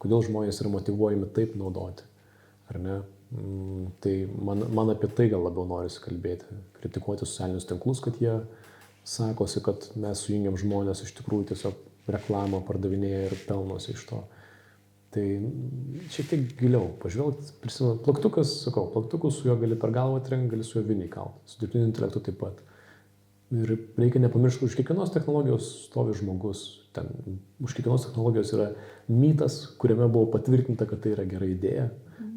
S2: Kodėl žmonės yra motyvuojami taip naudoti, ar ne? Tai man apie tai gal labiau norisi kalbėti. Kritikuoti socialinius tinklus, kad jie sakosi, kad mes sujungiam žmonės iš tikrųjų tiesiog reklamą pardavinėja ir pelnosi iš to. Tai šiek tiek giliau pažvelgti, prisimenu, plaktukus su juo gali per galvą trenkti, gali su juo vinį kalti. Su dirbtiniu intelektu taip pat. Ir reikia nepamiršti, už kiekvienos technologijos stovi žmogus. Už kiekvienos technologijos yra mytas, kuriame buvo patvirtinta, kad tai yra gera idėja.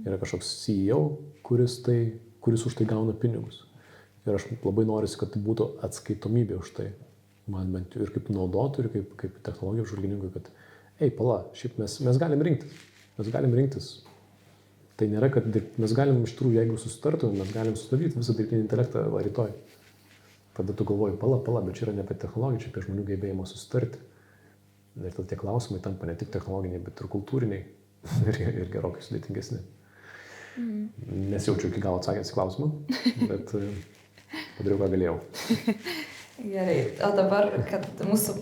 S2: Yra kažkoks CEO, kuris už tai gauna pinigus. Ir aš labai norisi, kad tai būtų atskaitomybė už tai. Man bent ir kaip naudotojui, ir kaip technologijos žvalgininkui, kad šiaip mes galim rinktis. Mes galim rinktis. Tai nėra, kad mes galim iš tikrųjų, jeigu susitartume, mes galim sustabdyti visą dirbtinį intelektą rytoj. Tada tu galvoji, bet čia yra ne apie technologiją, čia apie žmonių gebėjimą susitarti. Ir tada tie klausimai tampa ne tik technologiniai, bet ir kultūriniai ir gerokai sudėtingesni. Nesijaučiu iki galo atsakęs į klausimą, bet padariau, ką galėjau.
S1: Gerai, o dabar, kad mūsų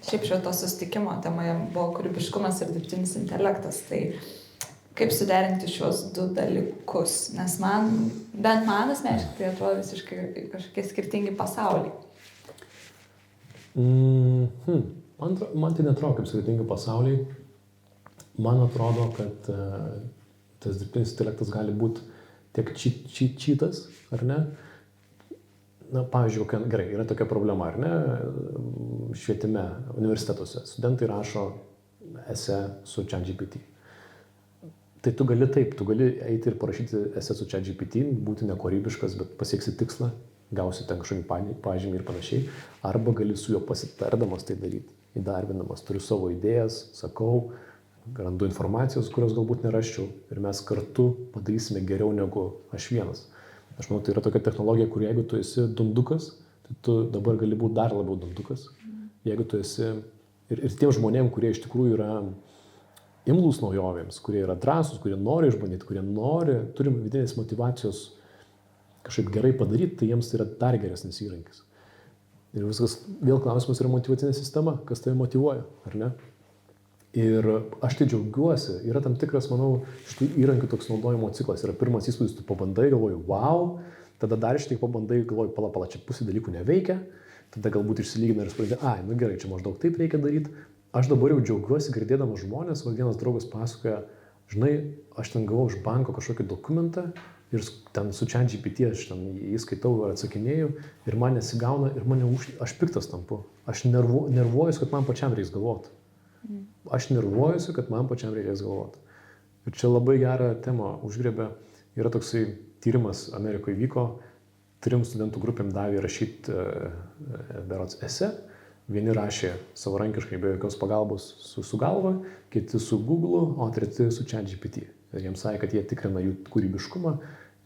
S1: šiaip šito susitikimo temoje buvo kūrybiškumas ir dirbtinis intelektas, tai kaip suderinti šios du dalykus, nes bent man asmeniškai tai atrodo visiškai kažkokie skirtingi pasauliai.
S2: Man tai netrodo kaip sudėtingi pasauliai. Man atrodo, kad tas dirbtinis intelektas gali būti tiek čytas, ar ne? Na, pavyzdžiui, gerai, yra tokia problema, ar ne, švietime, universitetuose. Studentai rašo esė su ChatGPT. Tai tu gali eiti ir parašyti esė su ChatGPT, būti nekūrybiškas, bet pasieksi tikslą, gausi ten kažkokį pažymį ir panašiai, arba gali su juo pasitardamas tai daryti, įdarbinamas, turiu savo idėjas, sakau, randu informacijos, kurios galbūt neraščiau ir mes kartu padarysime geriau negu aš vienas. Aš manau, tai yra tokia technologija, kur jeigu tu esi dundukas, tai tu dabar gali būti dar labiau dundukas. Jeigu tu esi ir tiem žmonėm, kurie iš tikrųjų yra imlūs naujovėms, kurie yra drąsūs, kurie nori išbandyti, kurie turi vidinės motyvacijos kažkaip gerai padaryti, tai jiems tai yra dar geresnis įrankis. Ir viskas, vėl klausimas yra motyvacinė sistema, kas tave motyvuoja, ar ne? Ir aš tai džiaugiuosi, yra tam tikras, manau, šitų įrankių toks naudojimo ciklas. Yra pirmas įspūdis, tu pabandai, galvoju, wow, tada dar šiek tiek pabandai, galvoju, pala, čia pusė dalykų neveikia, tada galbūt išsilygina ir sprendė, nu gerai, čia maždaug taip reikia daryti. Aš dabar jau džiaugiuosi girdėdamas žmonės, vienas draugas pasakoja, žinai, aš ten gavau iš banko kažkokį dokumentą ir ten su ChatGPT aš ten jį skaitau ir atsakinėju ir man nesigauna ir aš piktas tampu. Aš nervuojuosi, kad man pačiam reiks galvoti. Aš nervuojuosi, kad man pačiam reikės galvoti. Ir čia labai gerą temą užgriebė. Yra toksai tyrimas Amerikoje vyko, 3 studentų grupėm davė rašyti berods esė. Vieni rašė savarankiškai be jokios pagalbos su galva, kiti su Google, o treti su ChatGPT. Ir jiems sakė, kad jie tikrina jų kūrybiškumą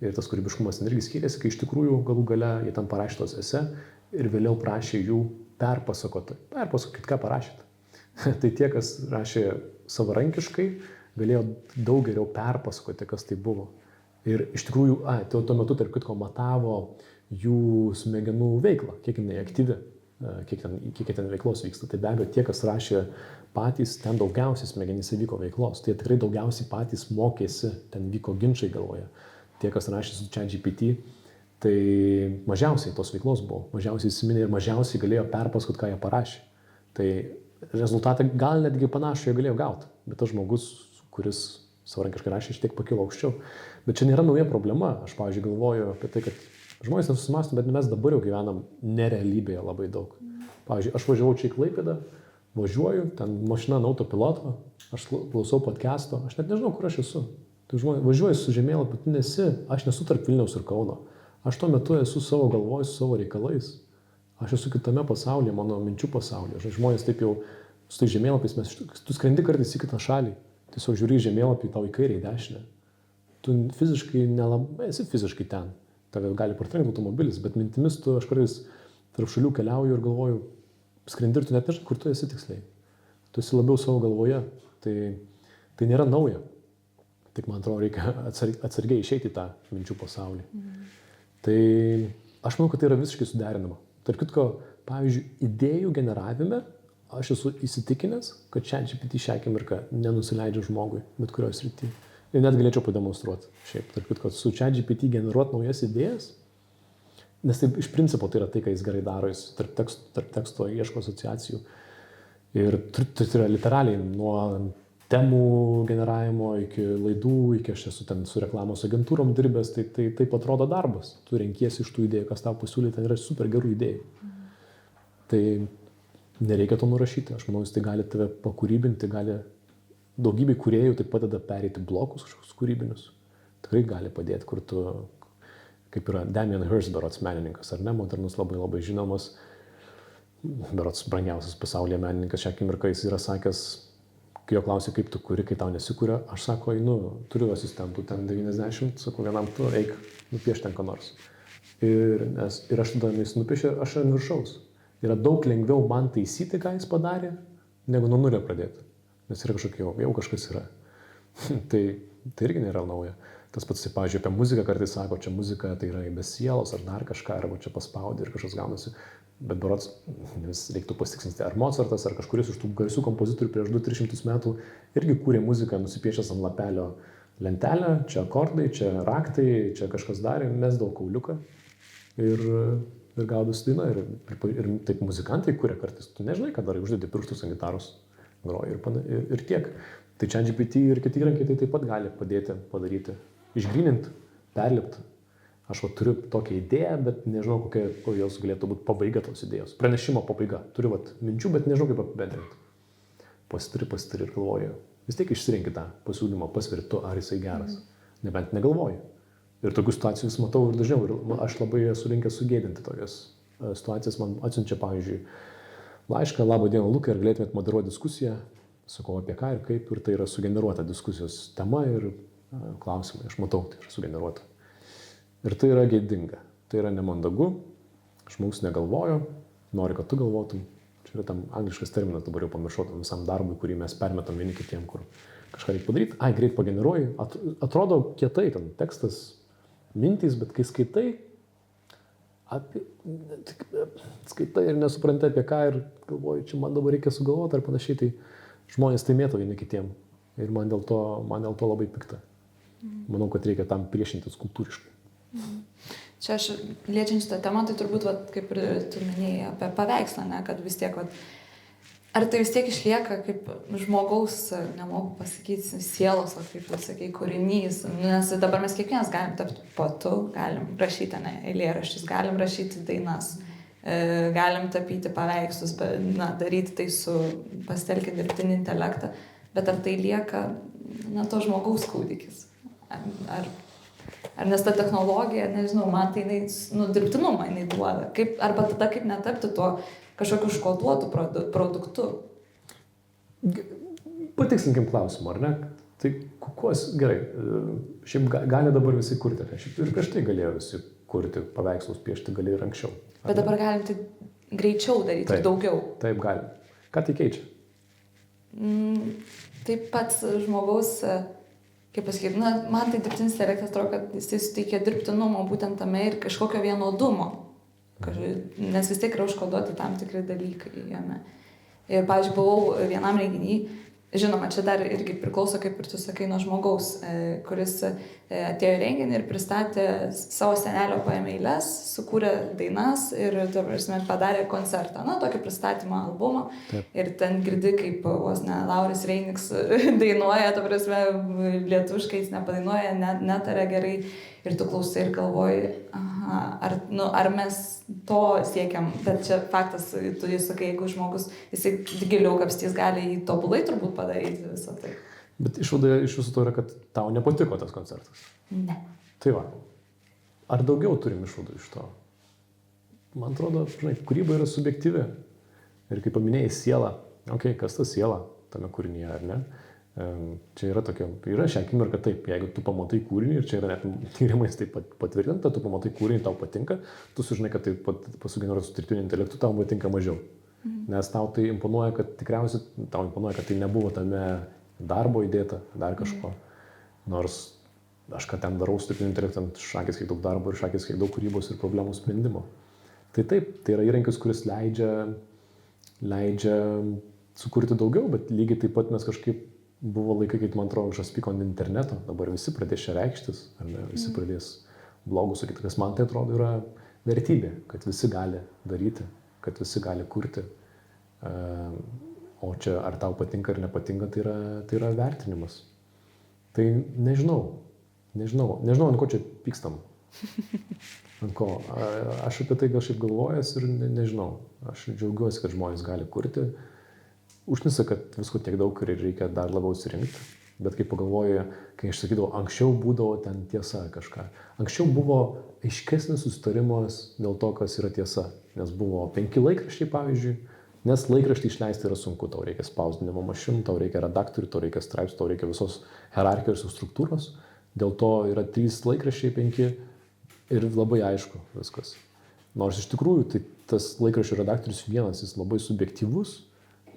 S2: ir tas kūrybiškumas irgi skiriasi, kai iš tikrųjų galų gale jie tam parašė tos esė ir vėliau prašė jų perpasakoti, ką parašėte. Tai tie, kas rašė savarankiškai, galėjo daug geriau perpasakoti, kas tai buvo. Ir iš tikrųjų, tuo metu, tarp kitko, matavo jų smegenų veiklą, kiek jinai aktyvi, kiek ten veiklos vyksta. Tai be abejo, tie, kas rašė patys, ten daugiausiai smegenyse vyko veiklos. Tai tikrai daugiausiai patys mokėsi, ten vyko ginčai galvoje. Tie, kas rašė su ChatGPT, tai mažiausiai tos veiklos buvo, mažiausiai įsiminė ir mažiausiai galėjo perpasakoti, ką jie parašė. Tai rezultatą gal netgi panašų jie galėjo gauti, bet tas žmogus, kuris savarankiškai rašė, šiek tiek pakilo aukščiau. Bet čia nėra nauja problema. Aš, pavyzdžiui, galvoju apie tai, kad žmonės nesusimąsto, bet mes dabar jau gyvenam nerealybėje labai daug. Pavyzdžiui, aš važiavau čia į Klaipėdą, važiuoju, ten mašina ant autopiloto, aš klausau podcast'o, aš net nežinau, kur aš esu. Tai važiuoju su žemėlapiu, aš nesu tarp Vilniaus ir Kauno. Aš tuo metu esu savo galvoj, su savo reikalais. Aš esu kitame pasaulyje, mano minčių pasaulyje. Žmonės taip jau su tai žemėlapiais, tu skrendi kartais į kitą šalį, tiesiog žiūri į žemėlapį tau į kairę, į dešinę. Tu fiziškai esi fiziškai ten, tave gali partrenkti automobilis, bet mintimis aš kartais tarp šalių keliauju ir galvoju, skrendi ir tu net nežinai, kur tu esi tiksliai. Tu esi labiau savo galvoje, tai nėra nauja. Tik man atrodo, reikia atsargiai išeiti į tą minčių pasaulį. Tai aš manau, kad tai yra visiškai suderinama. Tarp kitko, pavyzdžiui, idėjų generavime aš esu įsitikinęs, kad ChatGPT šią akimirką nenusileidžia žmogui, bet kurioje srityje. Ir net galėčiau pademonstruoti. Šiaip, tarp kitko, su ChatGPT generuoti naujas idėjas, nes taip iš principo tai yra tai, ką jis gerai daro, jis tarp teksto ieško asociacijų. Ir tai yra literaliai nuo temų generavimo iki laidų, iki aš esu ten su reklamos agentūrom dirbęs, tai taip atrodo darbas. Tu renkiesi iš tų idėjų, kas tau pasiūlė, ten yra super gerų idėjų. Tai nereikia to nurašyti. Aš manau, jis tai gali tave pakūrybinti, daugybė kūrėjų tai padeda pereiti blokus kažkokius kūrybinius. Tikrai gali padėti, kur tu, kaip yra Damien Hirst, berods menininkas, ar ne, modernus labai labai žinomas, berods brangiausias pasaulyje menininkas, šią akimirką jis yra sakęs, kai jo klausė, kaip tu kuri, kai tau nesikuria, aš sako, turiu asistentų ten 90, sakau, vienam tu eik, nupieš ten ką nors. Ir aš tada jis nupiešė, aš ant viršaus. Yra daug lengviau man taisyti, ką jis padarė, negu nuo nulio pradėti. Nes yra kažkokia, jau kažkas yra. Tai irgi nėra nauja. Tas pats, pavyzdžiui, apie muziką kartais sako, čia muzika tai yra be sielos ar dar kažką, arba čia paspaudi ir kažkas gaunasi. Bet berods, reiktų pasitikslinti, ar Mozartas, ar kažkuris iš tų garsių kompozitorių prieš 200-300 metų irgi kūrė muziką, nusipiešęs ant lapelio lentelę, čia akordai, čia raktai, čia kažkas darė, mesdavo kauliuką ir ir gaudus daina. Ir taip muzikantai kuria kartais, tu nežinai, ką darai, uždedi pirštus ant gitaros, groji ir tiek. Tai ChatGPT ir kiti įrankiai tai taip pat gali padėti padaryti, išgryninti, perlipti. Aš turiu tokią idėją, bet nežinau, kokia jos galėtų būti pabaiga tos idėjos. Pranešimo pabaiga. Turiu minčių, bet nežinau, kaip apibendrinti. Pasitari ir galvoju. Vis tiek išsirinki tą pasiūlymą, pasveri tu, ar jisai geras. Nebent negalvoju. Ir tokių situacijų vis matau ir dažniau. Ir aš labai esu linkęs sugėdinti tokias situacijas. Man atsiunčia, pavyzdžiui, laišką, labą dieną, Lukai, ar galėtumėt moderuoti diskusiją? Sakau, apie ką ir kaip. Ir tai yra sugeneruota diskusijos tema ir klausimai. Aš matau, tai yra sugeneruota. Ir tai yra gėdinga, tai yra nemandagu, žmogus negalvojo, nori, kad tu galvotum. Čia yra tam angliškas terminas, dabar jau pamiršau tam visam darbui, kurį mes permetam vieni kitiem, kur kažką reikia padaryti. Greit pageneruoji, atrodo kietai ten tekstas, mintys, bet kai skaitai ir nesupranti apie ką ir galvoji, čia man dabar reikia sugalvoti ar panašiai, tai žmonės tai mėto vieni kitiem. Ir man dėl to labai pikta. Manau, kad reikia tam priešintis kultūriškai.
S1: Čia aš liečiant šitą temą, tai turbūt, kaip ir tu minėjai apie paveikslą, ne, kad vis tiek, ar tai vis tiek išlieka kaip žmogaus, nemoku pasakyti, sielos, kaip tu sakei, kūrinys, nes dabar mes kiekvienas galim tapti poetu, galim rašyti eilėraščius, galim rašyti dainas, galim tapyti paveikslus, daryti tai pasitelkiant dirbtinį intelektą, bet ar tai lieka, to žmogaus kūdikis? Ar nes ta technologija, nežinau, man tai dirbtinumą jinai duoda. Arba tada kaip netapti tuo kažkokiu užkoduotu produktu.
S2: Patikslinkim klausimą, ar ne? Tai gerai, šiaip gali dabar visi kurti, šiaip ir prieš tai galėjo visi kurti, paveikslus piešti galėjo ir anksčiau.
S1: Bet dabar galim tai greičiau daryti ir daugiau.
S2: Taip galim. Ką tai keičia?
S1: Taip pats žmogaus... Kaip pasakyti, man tai dirbtinis intelektas atrodo, kad jis suteikia dirbtinumo būtent tame ir kažkokio vienodumo. Nes vis tiek yra užkoduoti tam tikri dalykai jame. Ir, pavyzdžiui, buvau vienam renginy, žinoma, čia dar irgi priklauso, kaip ir tu sakai, nuo žmogaus, kuris atėjo į renginį ir pristatė savo senelio paėmė eiles, sukūrė dainas ir padarė koncertą, tokį pristatymą albumą. Taip. Ir ten girdi, kaip Lauris Reiniks dainuoja, lietuviškai jis nepadainuoja, netarė gerai ir tu klausai ir galvoji, ar mes to siekiam, bet čia faktas, tu jis sakai, jeigu žmogus, jisai giliau kapstys, gali jį tobulai turbūt padaryti visą tai.
S2: Bet išvada iš visų to yra, kad tau nepatiko tas koncertas.
S1: Ne.
S2: Tai va. Ar daugiau turim išvadų iš to? Man atrodo, kūryba yra subjektyvi. Ir kaip paminėjai sielą, kas ta siela tame kūrinyje, ar ne? Čia yra tokia, yra šią akimirką taip, jeigu tu pamatai kūrinį, ir čia yra net tyrimais taip patvirtinta, tu pamatai kūrinį, tau patinka, tu sužinai, kad tai pasugeneruotas su dirbtiniu intelektu, tau patinka mažiau. Nes tau tai imponuoja, kad tai nebuvo tame darbo įdėta, dar kažko. Nors aš ką ten darau su dirbtiniu intelektu, šakės kiek daug darbo ir šakės kiek daug kūrybos ir problemų sprendimo. Tai taip, tai yra įrankis, kuris leidžia sukurti daugiau, bet lygiai taip pat mes kažkaip buvo laikai, kai man atrodo, kažkas pyko ant interneto, dabar visi pradės čia reikštis, ar ne, visi pradės blogus sakyti, kas man tai atrodo yra vertybė, kad visi gali daryti, kad visi gali kurti. O čia ar tau patinka ar nepatinka, tai yra vertinimas. Tai nežinau, ant ko čia pykstam. Ant ko. Aš apie tai gal šiaip galvojęs ir nežinau. Aš džiaugiuosi, kad žmonės gali kurti. Užnisa, kad visko tiek daug ir reikia dar labiau atsirinkti. Bet kai pagalvoju, kai aš sakydavau, anksčiau būdavo ten tiesa kažką. Anksčiau buvo aiškesnis susitarimas dėl to, kas yra tiesa. Nes buvo 5 laikraščiai, pavyzdžiui. Nes laikraštį išleisti yra sunku. Tau reikia spausdinimo mašinų, tau reikia redaktorių, tau reikia straipsnių, tau reikia visos hierarchijos ir struktūros. Dėl to yra 3 laikraščiai, 5 ir labai aišku viskas. Nors iš tikrųjų tai tas laikraščių redaktorius vienas, jis labai subjektyvus.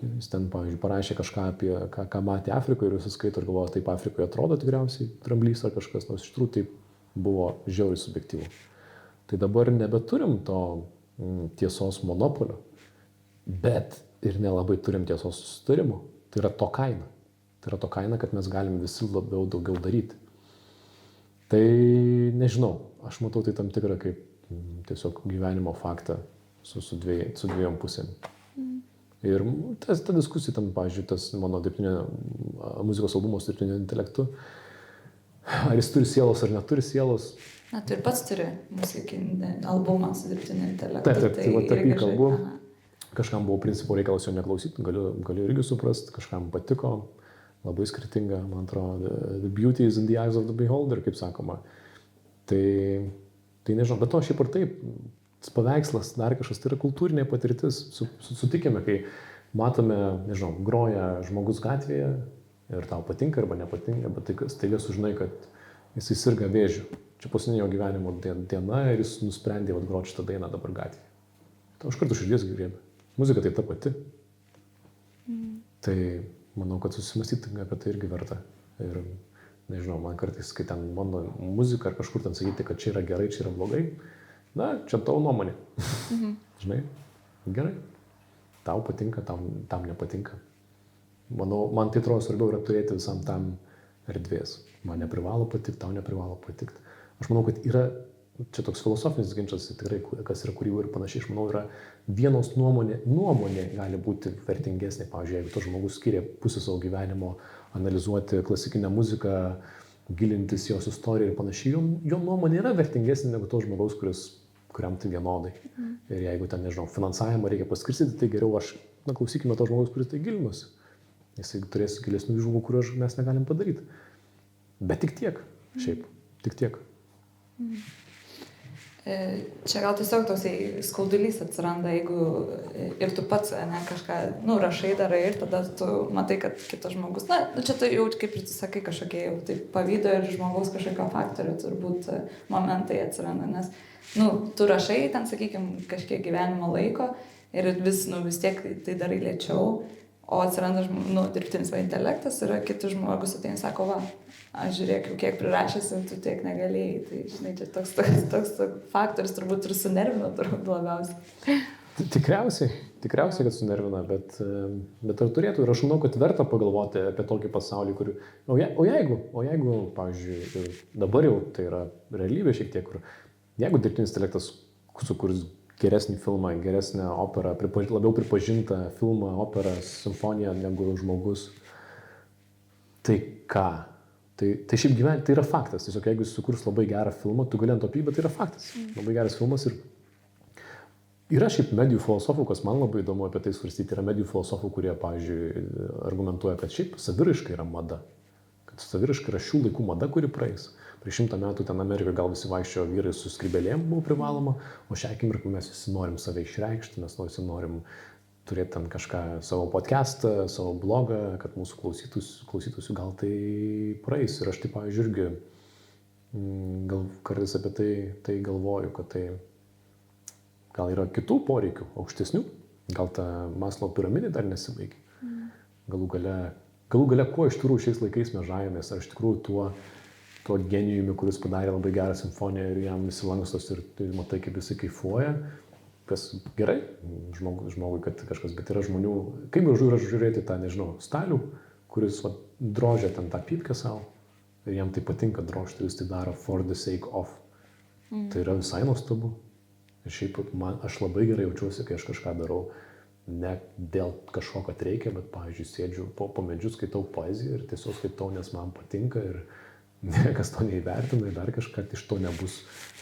S2: Jis ten, pavyzdžiui, parašė kažką apie, ką matė Afrikoje ir visi skaito ir galvoja, taip Afrikoje atrodo tikriausiai dramblys ar kažkas, nors iš tikrųjų taip buvo žiauriai subjektyvu. Tai dabar nebeturim to tiesos monopolio, bet ir nelabai turim tiesos susitarimų. Tai yra to kaina. Tai yra to kaina, kad mes galim visi labiau daugiau daryti. Tai nežinau, aš matau tai tam tikrą kaip tiesiog gyvenimo faktą su dviejom pusėm. Ir ta diskusija tam, pavyzdžiui, tas mano muzikos albumas su dirbtiniu intelektu, ar jis turi sielos ar neturi sielos.
S1: Na, tu ir pats turi muzikinį albumą su dirbtiniu intelektu.
S2: Taip, tai va apie jį kalbu. Kažkam buvo principo reikalas jo neklausyti, galiu irgi suprasti, kažkam patiko, labai skirtinga, man atrodo, the beauty is in the eyes of the beholder, kaip sakoma. Tai nežinau, bet to šiaip ar taip, tas paveikslas, dar kažkas, tai yra kultūrinė patirtis. Sutikime, kai matome, nežinau, groja žmogus gatvėje ir tau patinka arba nepatinka, bet tai staiga sužinai, kad jisai sirga vėžiu. Čia paskutinė jo gyvenimo diena ir jis nusprendė groti šitą dainą dabar gatvėje. Tau iš karto širdies griebia. Muzika tai ta pati. Tai manau, kad susimąstyti apie tai irgi verta. Ir nežinau, man kartais, kai ten bando muziką ar kažkur ten sakyti, kad čia yra gerai, čia yra blogai, na, čia tavo nuomonė. Žinai, gerai. Tau patinka, tam nepatinka. Manau, man tai atrodo svarbiau yra turėti visam tam erdvės. Man neprivalo patikti, tau neprivalo patikti. Aš manau, kad yra, čia toks filosofinis ginčas, tikrai, kas yra kūryba ir panašiai, aš manau, yra vienos nuomonė gali būti vertingesnė. Pavyzdžiui, jeigu tas žmogus skiria pusę savo gyvenimo analizuoti klasikinę muziką, gilintis jos istoriją ir panašiai, jo nuomonė yra vertingesnė negu to žmogaus, kuriam tai vienodai. Ir jeigu ten, nežinau, finansavimą reikia paskirstyti, tai geriau klausykime to žmogaus, kuris tai gilinosi. Jisai turės gilesnių įžvalgų, kuriuos mes negalim padaryti. Bet tik tiek, šiaip, tik tiek.
S1: Čia gal tiesiog toksai skaudulys atsiranda, jeigu ir tu pats kažką, rašai, darai ir tada tu matai, kad kitas žmogus, čia tu jau, kaip ir tu sakai, kažkokie jau tai pavydo ir žmogaus kažkokio faktorių turbūt momentai atsiranda, nes, tu rašai ten, sakykime, kažkiek gyvenimo laiko ir vis tiek tai darai lėčiau, o atsiranda, dirbtinis intelektas ir kitas žmogus ateina, sako, aš žiūrėk, kiek prirašęs, tu tiek negalėjai. Tai, žinai, čia toks faktorius turbūt ir sunervina labiausiai.
S2: Tikriausiai, kad sunervina, bet ar turėtų? Ir aš manau, kad verta pagalvoti apie tokį pasaulį, kur... O jeigu, pavyzdžiui, dabar jau tai yra realybė šiek tiek, kur jeigu dirbtinis intelektas sukurs geresnį filmą, geresnę operą, labiau pripažintą filmą, operą, simfoniją negu žmogus, tai ką? Tai šiaip gyventi, tai yra faktas. Tiesiog jeigu jis sukurs labai gerą filmą, tu gali ant to pykti, bet tai yra faktas. Labai geras filmas ir yra šiaip medijų filosofų, kas man labai įdomu apie tai svarstyti, yra medijų filosofų, kurie, pavyzdžiui, argumentuoja, kad šiaip saviraiška yra mada. Kad saviraiška yra šių laikų mada, kuri praeis. Prieš 100 metų ten Amerikoje gal visi vaikščiojo vyrai su skrybėlėm, buvo privaloma, o šią akimirką mes visi norim save išreikšti, mes visi norim turėti ten kažką, savo podcastą, savo blogą, kad mūsų klausytųsi, gal tai praeis. Ir aš tai, pavyzdžiui, irgi gal kartais apie tai galvoju, kad tai gal yra kitų poreikių, aukštesnių, gal ta Maslow piramidė dar nesibaigia. Galų gale, kuo iš tikrųjų šiais laikais mes žavimės, ar iš tikrųjų tuo genijumi, kuris padarė labai gerą simfoniją ir jam visi lankstos ir matai, kaip jisai kaifuoja, kas gerai žmogui, kad kažkas, bet yra žmonių, kaip gražu yra žiūrėti tą, nežinau, stalių, kuris drožia ten tą pypkę savo ir jam tai patinka drožti, jis tai daro for the sake of. Tai yra visai nuostabu. Ir šiaip aš labai gerai jaučiuosi, kai aš kažką darau, ne dėl kažko, kad reikia, bet, pavyzdžiui, sėdžiu po medžiu, skaitau poeziją ir tiesiog skaitau, nes man patinka ir niekas to neįvertina ir dar kažką, iš to nebus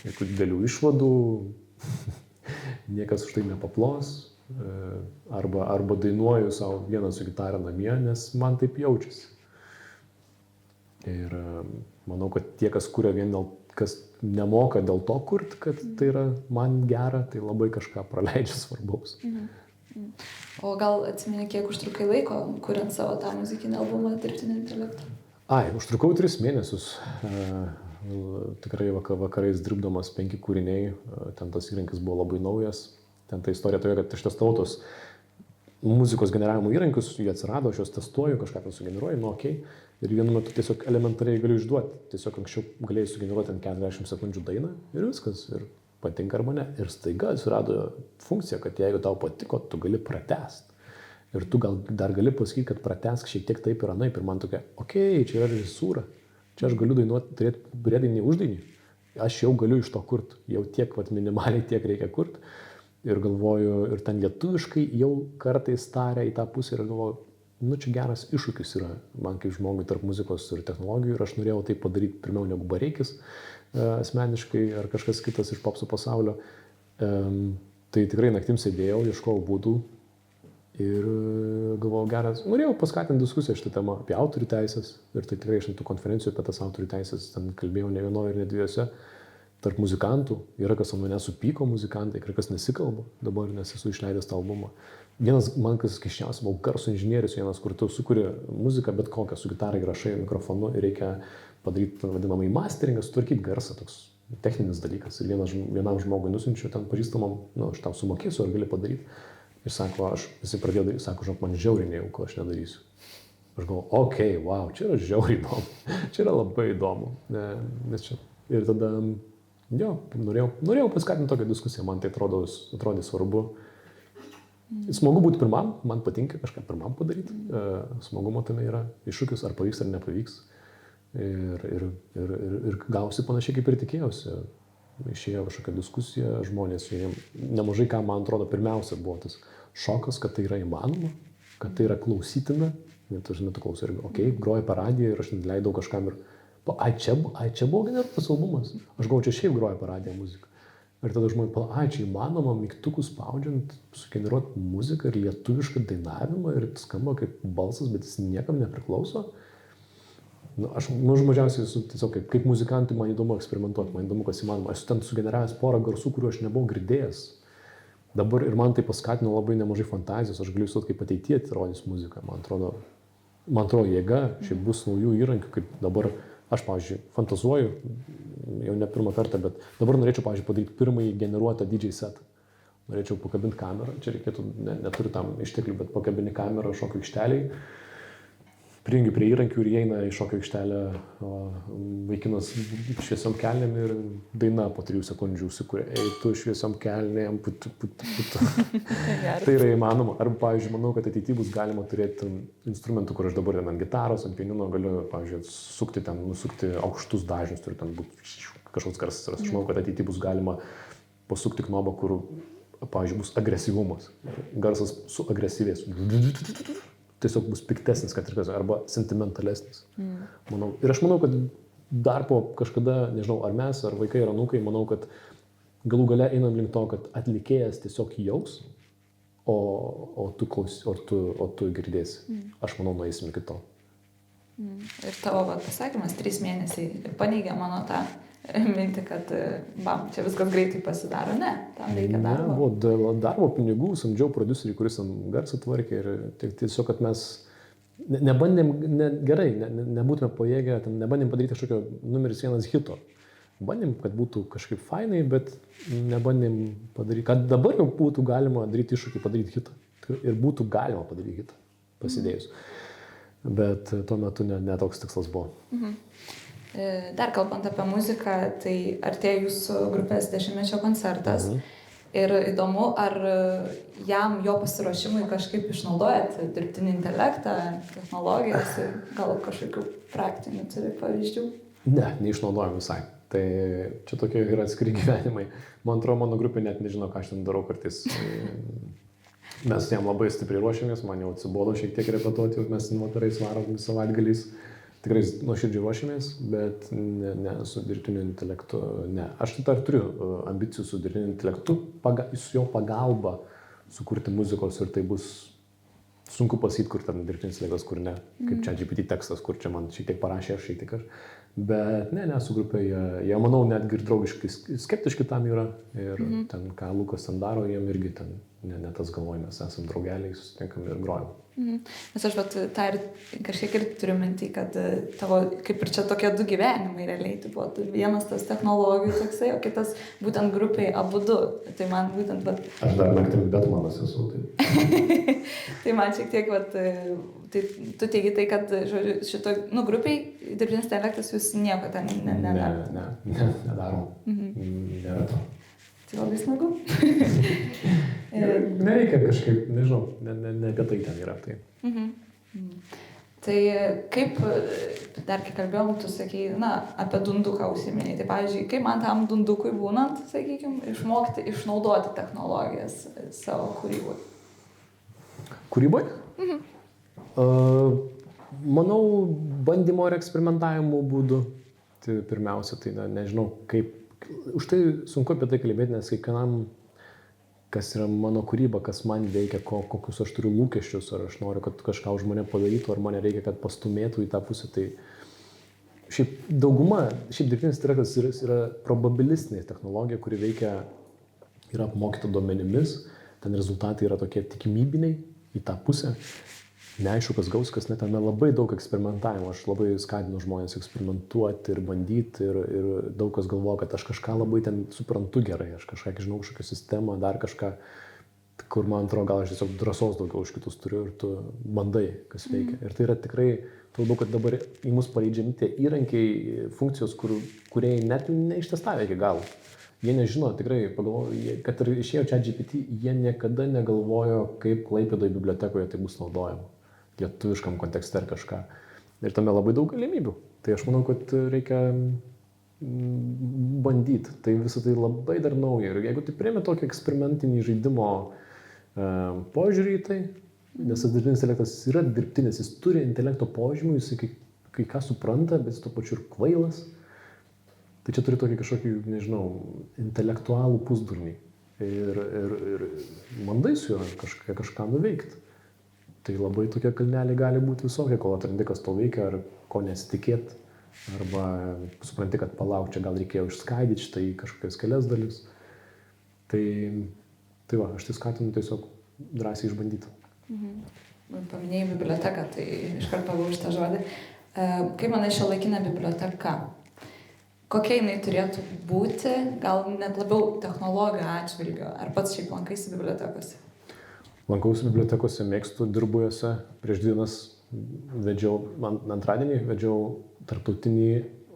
S2: jokių didelių išvadų, niekas už tai nepaplos, arba dainuoju savo vieną su gitara namie, nes man taip jaučiasi. Ir manau, kad tie, kas kuria kas nemoka dėl to kurti, kad tai yra man gera, tai labai kažką praleidžia svarbaus.
S1: O gal atsimeni, kiek užtrukai laiko, kuriant savo tą muzikinį albumą dirbtinio intelekto?
S2: Užtrukau 3 mėnesius. Tikrai vakarais dirbdamas 5 kūriniai, ten tas įrankis buvo labai naujas. Ten ta istorija tokia, kad aš testavau tos muzikos generavimo įrankius, jie atsirado, aš juos testuoju, kažką ten sugeneruoju, okei. Ir vienu metu tiesiog elementariai galiu išduoti. Tiesiog anksčiau galėjai sugeneruoti 40 sekundžių dainą ir viskas. Ir patinka arba ne. Ir staiga atsirado funkcija, kad jeigu tau patiko, tu gali pratęsti. Ir tu gal dar gali pasakyti, kad pratęsk šiek tiek taip ir anaip. Ir man tokia, čia yra režisūra. Čia aš galiu dainuoti, turėti priedaininį uždainį. aš jau galiu iš to kurt, jau tiek minimaliai tiek reikia kurt. Ir galvoju, ir ten lietuviškai jau kartais taria į tą pusę ir galvoju, čia geras iššūkis yra man kaip žmogui tarp muzikos ir technologijų ir aš norėjau tai padaryti pirmiau negu Bareikis asmeniškai ar kažkas kitas iš popso pasaulio. Tai tikrai naktim sėdėjau, ieškojau būdų ir galvojau geras. Norėjau paskatinti diskusiją šitą temą apie autorių teisės ir tai tikrai aš ant tų konferencijų apie tas autorių teisės ten kalbėjau ne vienoje ir ne dviejose. Tarp muzikantų, yra kas ant mane supyko muzikantai, ir kas nesikalba dabar, nes esu išleidęs tą albumą. Vienas, man kas keiščiausia, buvo garso inžinierius vienas, kur tu sukuri muziką, bet kokią, su gitarai, įrašai, mikrofonu ir reikia padaryti vadinamai masteringą, sutvarkyti garsą, toks techninis dalykas. Ir vienam žmogui nusinčiu ten pažįstamam, aš tau sumokėsiu, ar gali padaryti. Ir sako, jisai pradėjo daryti, sako, žinok, man žiauriai nejauku, aš nedarysiu. Aš galvoju, wow, čia yra žiauriai įdomu, čia yra labai įdomu. Nes čia. Ir tada norėjau paskatinti tokią diskusiją, man tai atrodė svarbu. Smagu būti pirmam, man patinka kažką pirmam padaryti, smagumo tame yra, iššūkis ar pavyks ar nepavyks. Ir gausi panašiai kaip ir tikėjausi. Išėjo kažkokia diskusija, žmonės, nemažai ką man atrodo pirmiausia buvo tas šokas, kad tai yra įmanoma, kad tai yra klausytina. Net aš metu klausau ir groja per radiją ir aš leidau kažkam ir čia buvo generuotas albumas. Aš galvoju, čia šiaip groja per radiją muziką. Ir tada žmonės, čia įmanoma mygtukus spaudžiant, sugeneruoti muziką ir lietuvišką dainavimą ir skamba kaip balsas, bet jis niekam nepriklauso. Aš mažiausiai esu tiesiog kaip muzikantui man įdomu eksperimentuoti, man įdomu, kas įmanoma. Esu ten sugeneravęs porą garsų, kuriuo aš nebuvau girdėjęs. Dabar ir man tai paskatino labai nemažai fantazijos, aš galiu įsivaizduoti, kaip ateityje atrodys muzika. Man atrodo jėga, šiaip bus naujų įrankių, kaip dabar. Aš, pavyzdžiui, fantazuoju, jau ne pirmą kartą, bet dabar norėčiau, pavyzdžiui, padaryti pirmąjį generuotą DJ setą. Norėčiau pakabinti kamerą, čia reikėtų, neturiu tam išteklių, bet pakabini kamerą šokio aikšteliai, prijungi prie įrankių ir įeina į šokio aikštelę vaikinas šviesiom kelnėm ir daina po 3 sekundžių užsikūrė. Ei, tu šviesiom kelnėm, putu. Tai yra įmanoma. Arba, pavyzdžiui, manau, kad ateityje bus galima turėti instrumentų, kur aš dabar ant gitaros, ant pianino galiu, pavyzdžiui, nusukti aukštus dažnius, turi ten būti kažkoks garsas. Aš manau, kad ateityje bus galima pasukti knobą, kur, pavyzdžiui, bus agresyvumas. Garsas suagresyvės. Tiesiog bus piktesnis, kad ir kas, arba sentimentalesnis. Manau. Ir aš manau, kad dar po kažkada, nežinau, ar mes, ar vaikai, ar anūkai, manau, kad galų gale einam link to, kad atlikėjas tiesiog jaus, o tu girdėsi. Aš manau, nueisim iki to.
S1: Ir tavo pasakymas 3 mėnesiai paneigia mano tą mintį, kad čia viskas greitai pasidaro. Ne, tam reikia darbo.
S2: Buvo darbo pinigų, samdžiau prodiuserį, kuris garsą tvarkė ir tiesiog, kad mes nebandėm, nebūtume pajėgę, nebandėm padaryti kažkokio numeris 1 hito. Bandėm, kad būtų kažkaip fainai, bet nebandėm padaryti, kad dabar jau būtų galima daryti iššūkį, padaryti hitą. Ir būtų galima padaryti hitą, pasidėjus. Bet tuo metu ne toks tikslas buvo.
S1: Dar kalbant apie muziką, tai artėja jūsų grupės 10-mečio koncertas. Ir įdomu, ar jam jo pasiruošimui kažkaip išnaudojat dirbtinį intelektą, technologijas, gal kažkokių praktinių turi pavyzdžių?
S2: Ne, neišnaudojam visai. Tai čia tokie yra atskiri gyvenimai. Man atrodo, mano grupė net nežino, ką aš ten darau kartais. Mes jam labai stipriai ruošiamės, man jau atsibodo šiek tiek repetuoti, mes vakarais varom savaitgaliais. Tikrai nuoširdžiai ruošiamės, bet ne su dirbtiniu intelektu. Ne. Aš dar turiu ambicijų su dirbtiniu intelektu, su jo pagalba sukurti muzikos ir tai bus sunku pasakyti, kur ten dirbtinis intelektas, kur ne. Kaip čia GPT tekstas, kur čia man šiek tiek parašė, aš šiek tiek aš. Bet ne, su grupė, jie manau, netgi ir draugiškai skeptiški tam yra. Ir ten, ką Lukas ten daro, jiem irgi ten ne tas galvoj, mes esam draugeliai, susitinkam ir grojam.
S1: Nes aš tą ir kažkiek ir turiu mintį, kad tavo, kaip ir čia tokie 2 gyvenimai realiai, tai buvo vienas tas technologijų toksai, o kitas būtent grupiai abudu. Tai man būtent...
S2: Aš dar naktim Betmanas esu.
S1: Tai man šiek tiek, tai tu teigi tai, kad šito, grupiai dirbtinis intelektas jūs nieko ten
S2: nedarom. Nėra to.
S1: Tai labai smagu.
S2: Nereikia kažkaip, nežinau, ne apie tai ten yra. Tai.
S1: Tai kaip dar kai kalbėjom, tu sakei, apie dunduką užsiminėjai. Tai pavyzdžiui, kaip man tam dundukui būnant, sakykime, išmokti išnaudoti technologijas savo kūryboje?
S2: Kūryboje? Manau, bandymo ir eksperimentavimo būdu. Tai pirmiausia, tai nežinau, kaip. Už tai sunku apie tai kalbėti, nes kiekvienam, kas yra mano kūryba, kas man veikia, kokius aš turiu lūkesčius, ar aš noriu, kad kažką už mane padarytų, ar mane reikia, kad pastumėtų į tą pusę. Tai šiaip dirbtinis intelektas yra probabilistinė technologija, kuri veikia, yra apmokyta duomenimis, ten rezultatai yra tokie tikimybiniai į tą pusę. Neaišku, kas gaus, kas ne, tame labai daug eksperimentavimo. Aš labai skatinu žmonės eksperimentuoti ir bandyti ir daug kas galvoja, kad aš kažką labai ten suprantu gerai, aš kažką žinau, kažkokią sistemą, dar kažką, kur man atrodo, gal aš tiesiog drąsos daugiau už kitus turiu ir tu bandai, kas veikia. Ir tai yra tikrai, kalbu, kad dabar į mus paleidžiami tie įrankiai, funkcijos, kurie net neištestavę iki galo. Jie nežino, tikrai pagalvojo, kad ir išėjo ChatGPT, jie niekada negalvojo, kaip Klaipėdoje bibliotekoje tai bus naudojama. Lietuviškam kontekste ar kažką. Ir tame labai daug galimybių. Tai aš manau, kad reikia bandyti. Tai visą tai labai dar nauja. Ir jeigu tai priėmė tokį eksperimentinį žaidimo požiūrį į tai, nes dirbtinis intelektas yra dirbtinis, jis turi intelekto požymių, jis kai ką supranta, bet jis tuo pačiu ir kvailas. Tai čia turi tokį kažkokį, nežinau, intelektualų pusdurnį. Ir bandai su juo kažką nuveikti. Tai labai tokie kalneliai gali būti visokie, kol atrandi, kas to veikia, ar ko nesitikėt, arba supranti, kad palauk, čia gal reikėjo išskaidyti šitą į kažkokias kelias dalis. Tai va, aš tai skatinu tiesiog drąsiai išbandyti.
S1: Paminėjai biblioteką, tai iškart pagau šitą žodį. Kaip manai šiuolaikinė biblioteka? Kokia jinai turėtų būti, gal net labiau technologijų atžvilgiu, ar pats šiaip lankaisi bibliotekose?
S2: Lankausi bibliotekose, mėgstu, dirbu juose. Prieš 2 dienas antradienį vedžiau tarptautinį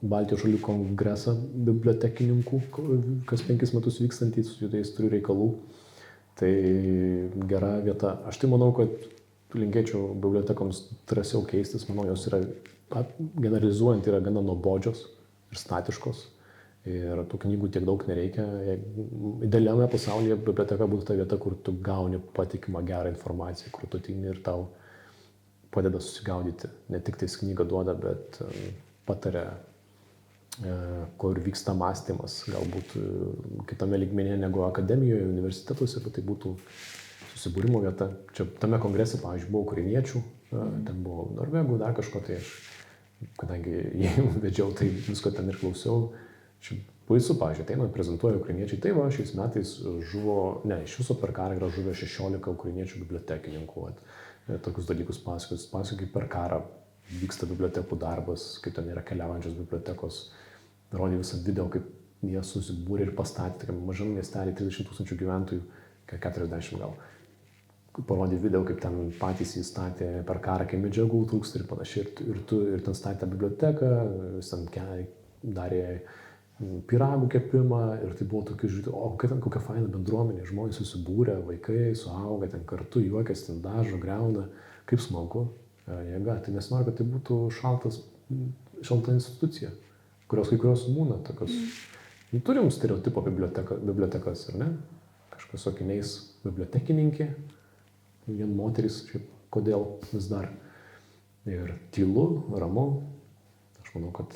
S2: Baltijos šalių kongresą bibliotekininkų, kas 5 metus vykstantį, su jais turiu reikalų. Tai gera vieta. Aš tai manau, kad linkėčiau bibliotekoms drąsiau keistis. Manau, jos yra, generalizuojant, yra gana nuobodžios ir statiškos. Ir tų knygų tiek daug nereikia. Idealiame pasaulyje biblioteka būtų ta vieta, kur tu gauni patikimą gerą informaciją, kur tu ateini ir tau padeda susigaudyti. Ne tik tais knygą duoda, bet pataria, kur vyksta mąstymas, galbūt kitame lygmenyje negu akademijoje, universitetuose, bet tai būtų susibūrimo vieta. Čia tame kongrese, pavyzdžiui, buvo ukrainiečių, ten buvo norvegų, dar kažko, tai aš, kadangi jį vedžiau, tai visko ten ir klausiau. Baisu, pavyzdžiui, ateina, prezentuoja ukrainiečiai. Tai va, šiais metais žuvo, iš viso per karą yra žuvę 16 ukrainiečių bibliotekininkų. Tokius dalykus pasakoja, per karą vyksta bibliotekų darbas, kaip ten yra keliaujančios bibliotekos. Rodė visą video, kaip jie susibūrė ir pastatė, tokiam mažam miestelį, 30 000 gyventojų, 40 gal. Parodė video, kaip ten patys įstatė per karą, kai medžiagų trūksta ir panašiai. Ir ten statė biblioteką, jis ten darė pyragų kepimą ir tai buvo tokių, kokia faina bendruomenė, žmonės susibūrė, vaikai, suaugę, ten kartu juokiasi, ten dažo, greuna, kaip smagu, jėga. Tai nesinori, kad tai būtų šalta institucija, kai kurios būna tokios. Turim stereotipo bibliotekas, ar ne? Kažkas su akiniais bibliotekininkė, vien moteris, šiaip kodėl vis dar. Ir tylu, ramu. Aš manau, kad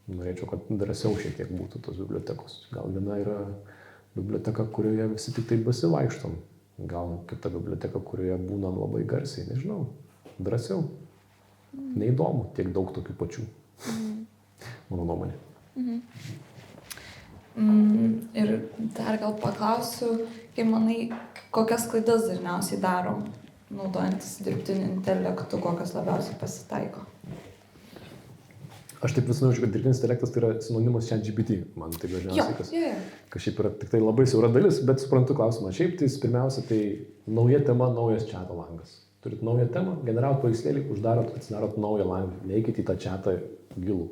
S2: norėčiau, kad drąsiau šiek tiek būtų tos bibliotekos. Gal viena yra biblioteka, kurioje visi tik tai besivaikštom. Gal kita biblioteka, kurioje būnam labai garsiai, nežinau. Drąsiau. Neįdomu, tiek daug tokių pačių. Mano nuomonė.
S1: Ir dar gal paklausiu, kaip manai, kokias klaidas dažniausiai darom, naudojantis dirbtiniu intelektu, kokias labiausiai pasitaiko?
S2: Aš taip visinaučiu, kad dirbtinis intelektas tai yra sinonimas ChatGPT. Man tai dažniausiai, kas šiaip yra tik tai labai siaura dalis, bet suprantu klausimą. Šiaip tai pirmiausia, tai nauja tema, naujas chato langas. Turit naują temą, generavot paveikslėlį, uždarot, atsidarot naują langą, neikit į tą chatą gilų.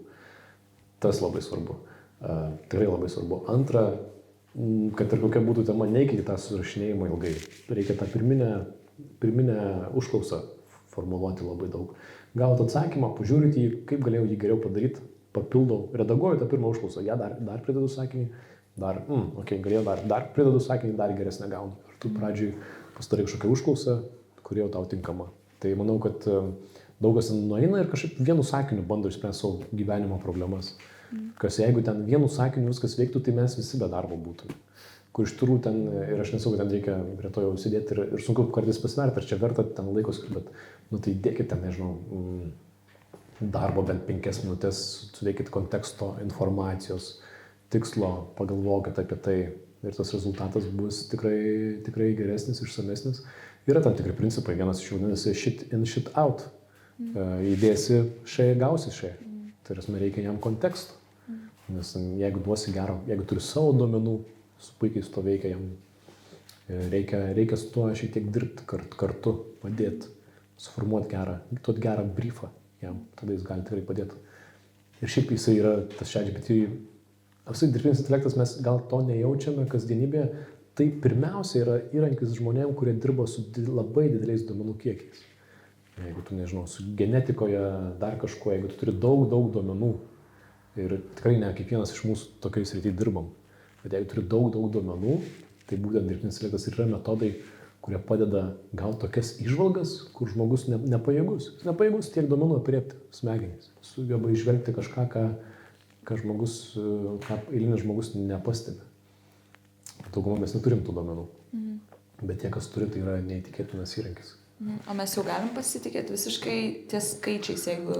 S2: Tas labai svarbu. Tikrai labai svarbu. Antra, kad ir kokia būtų tema, neikit į tą susirašinėjimą ilgai. Reikia tą pirminę užklausą formuluoti labai daug. gauti atsakymą, pažiūrėti jį, kaip galėjau jį geriau padaryti, papildau, redaguoju tą pirmą užklausą, ją dar pridedu sakinį, galėjau dar pridedu sakinį, dar geresnę gaunu. Ir tu pradžiai pasidarai kažkokią užklausą, kuri jau tau tinkama. Tai manau, kad daug kas nueina ir kažkaip vienu sakiniu bando išspręsti savo gyvenimo problemas. Kas jeigu ten vienu sakiniu viskas veiktų, tai mes visi be darbo būtume. Kur iš tikrųjų ten, ir aš nesau, kad ten reikia prie to jau sėdėti ir sunku kartais pasiverti, ar čia verta ten laikos, bet, tai dėkit ten, nežinau, darbo bent 5 minutės, suveikit konteksto, informacijos, tikslo, pagalvokit apie tai ir tas rezultatas bus tikrai geresnis, išsamesnis. Yra tam tikri principai, vienas iš jų vadinasi shit in, shit out. Įdėsi šiai, gausi šiai. Tai reikia jam konteksto. Nes jeigu duosi gero, jeigu turi savo duomenų, su puikiai su to veikia jam, reikia su tuo šiek tiek dirbti kartu, padėti, suformuoti gerą briefą jam, tada jis gali tikrai padėti. Ir šiaip jisai yra tas ChatGPT, apskritai dirbtinis intelektas, mes gal to nejaučiame kasdienybėje, tai pirmiausia yra įrankis žmonėm, kurie dirba su labai dideliais duomenų kiekiais. Jeigu tu, nežinau, su genetikoje, dar kažkuo, jeigu tu turi daug duomenų, ir tikrai ne kiekvienas iš mūsų tokiai srityje dirbam, bet jeigu turi daug duomenų, tai būtent dirbtinis intelektas yra metodai, kurie padeda gauti tokias įžvalgas, kur žmogus nepajėgus. Jis nepajėgus tiek duomenų aprėpti smegenys. Sugeba išvelgti kažką, ką eilinis žmogus nepastebi. Daugumą mes neturim tų duomenų. Bet tie, kas turi, tai yra neįtikėtinas įrankis.
S1: O mes jau galim pasitikėti visiškai ties skaičiais, jeigu